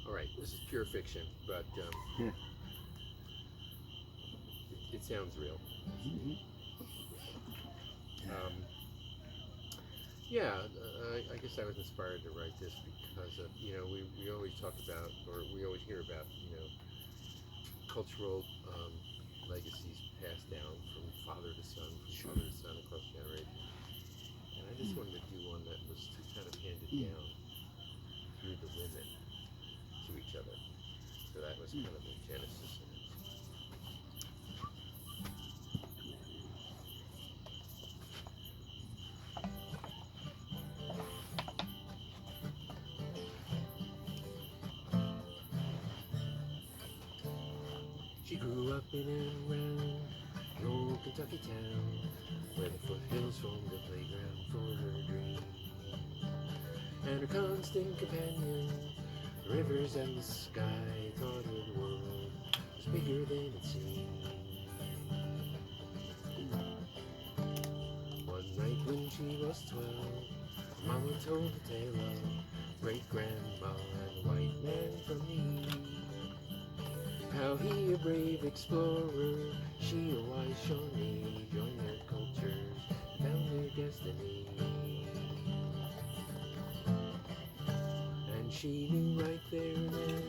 All right. This is pure fiction, but Yeah. it sounds real. Yeah, I guess I was inspired to write this because of, we always talk about, or we always hear about, cultural legacies passed down from father to son, from father to son across generations. And I just wanted to do one that was kind of handed down through the women to each other. So that was kind of the genesis of it. She grew up in and around an old Kentucky town. where the foothills formed the playground for her dreams. And her constant companion, the rivers and the sky, taught her the world was bigger than it seemed. One night when she was 12, Mama told the tale of great-grandma and the white man from the east. How he, a brave explorer, she, a wise Shawnee, joined their cultures, found their destiny. And she knew right there and then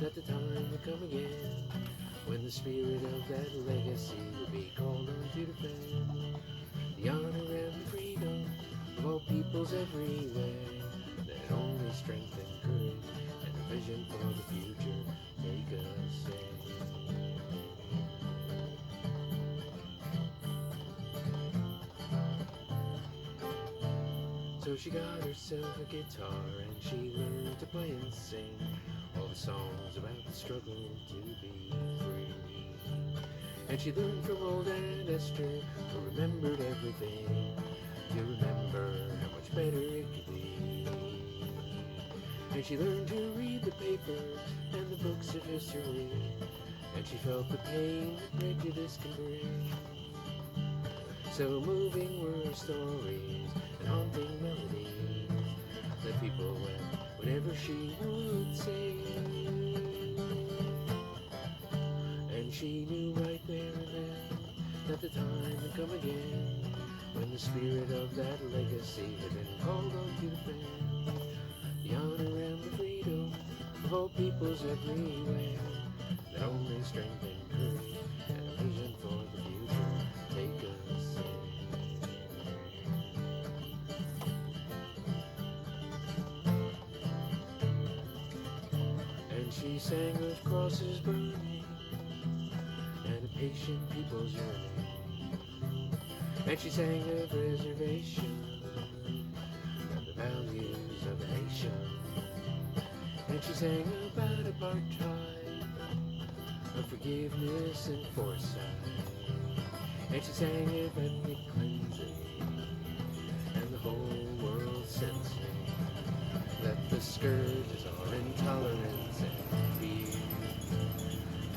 that the time would come again, when the spirit of that legacy would be called on to defend the honor and the freedom of all peoples everywhere, that only strength and courage and a vision for the future make us say. So she got herself a guitar and she learned to play and sing all the songs about the struggle to be free. And she learned from old Aunt Esther, who remembered everything, to remember how much better it could be. And she learned to read the paper and the books of history, and she felt the pain that prejudice can bring. So moving were her stories and haunting melodies that people wept whenever she would sing. And she knew right there and then that the time would come again, when the spirit of that legacy had been called on to defend the honor and the freedom of all peoples everywhere, that only strength and courage and a vision for the future take us in. And she sang of crosses burning and a patient people's yearning. And she sang of reservation and the values of the nation. And she sang about apartheid, of forgiveness and foresight. And she sang of ethnic cleansing and the whole world sensing that the scourges are intolerance and fear.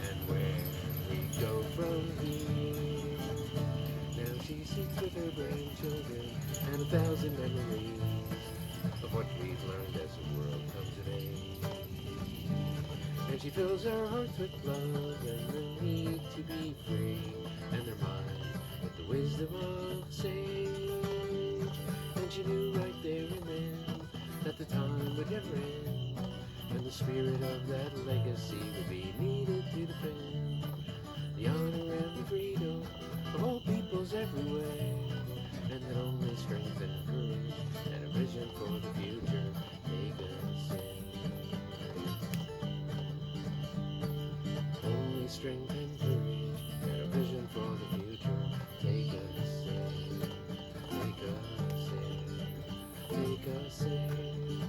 And where we go from here, now she sits with her grandchildren and 1,000 memories of what we've learned as the world comes of age. And she fills our hearts with love and the need to be free, and their minds with the wisdom of sage. And she knew right there and then that the time would never end, and the spirit of that legacy would be needed to defend the honor and the freedom of all peoples everywhere, and that only strength and courage and a vision for the future make us sing. Only strength and courage and a vision for the future take us sing. Take us sing. Take us sing.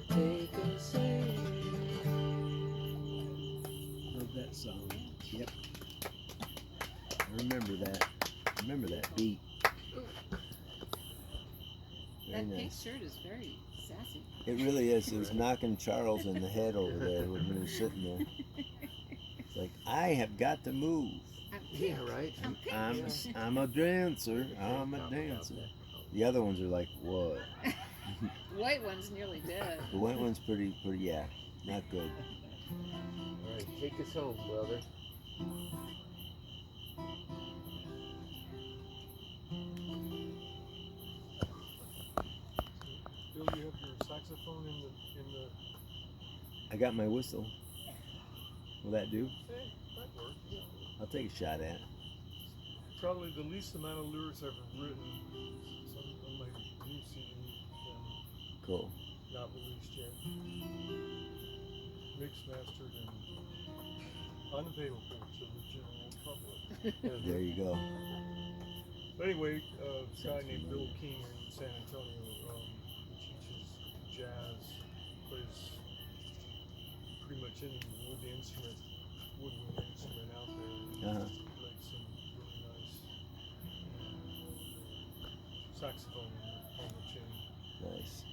Take us sing. Love that song. Yep. I remember that. Remember that beat. Very That pink nice. shirt is very sassy. It really is. It was knocking Charles in the head over there when he was sitting there. It's like, I have got to move. I'm Yeah, pink. right. I'm pink. I'm a dancer. I'm a dancer. The other ones are like, what? White one's nearly dead. The white one's pretty, yeah, not good. All right, take us home, brother. Bill, you have your saxophone in the. I got my whistle. Will that do? Hey, that works. Yeah. I'll take a shot at it. Probably the least amount of lyrics I've ever written. Some on my new CD, Cool. not released yet. Mixed, mastered, and unavailable to the general public. There you go. But anyway, this guy named Bill King in San Antonio, who teaches jazz, plays pretty much any woodwind instrument out there. Uh-huh. He makes some really nice saxophone on the chain. Nice.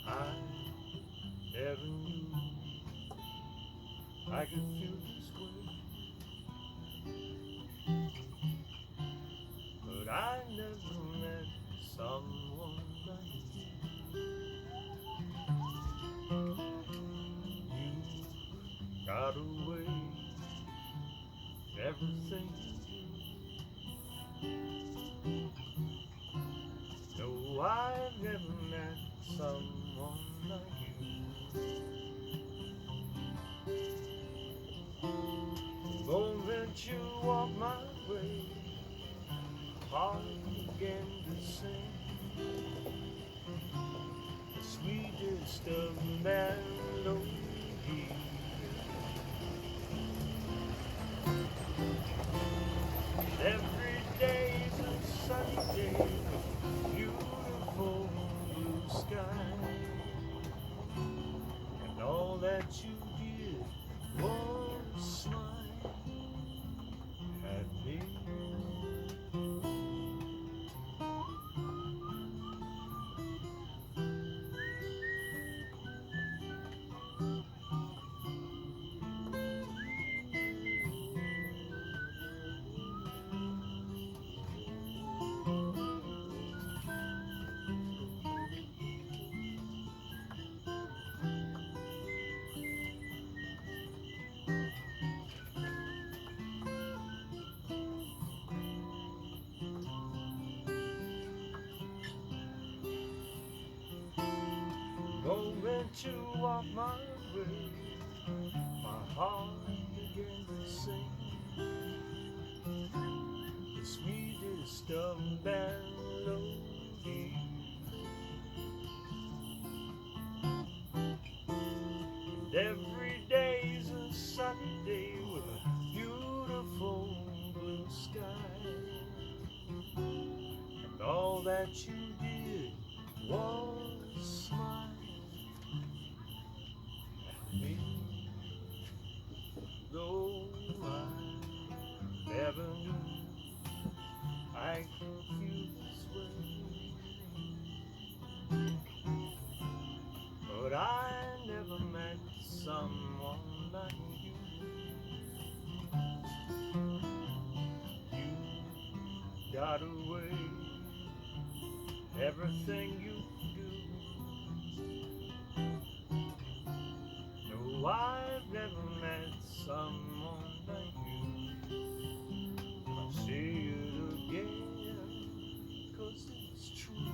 I never knew I could feel this way, but I never met someone like you. You got away everything you do. No, I've never met someone like you. The moment you walk my way, heart began to sing the sweetest of melodies. Every day's a sunny day, beautiful blue sky, and all that you did was smile at me. The moment you walk my way, my heart began to sing the sweetest of melodies. And every day's a sunny day with a beautiful blue sky, and all that you did was smile at me. Though I never knew I could feel this way, but I never met someone like you. You got away everything you do. No, I've never met someone like you. I'll say it again, 'cause it's true.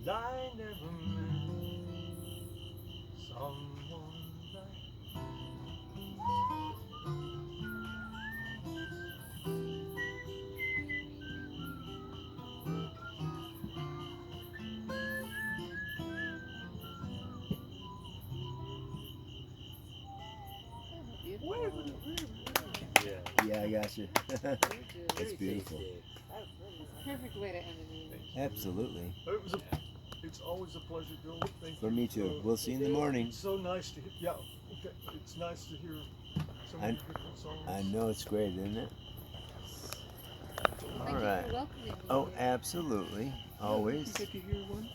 I never met someone like Yeah, I got you. It's beautiful. Perfect way to end a meeting. Absolutely. It's always a pleasure, Bill. Thank For you. me too. We'll see you in the morning. It's so nice to hear. Yeah, okay. It's nice to hear so many different songs. I know it's great, isn't it? Thank All you right. for welcoming me Oh, here. absolutely. Always. Did you hear one?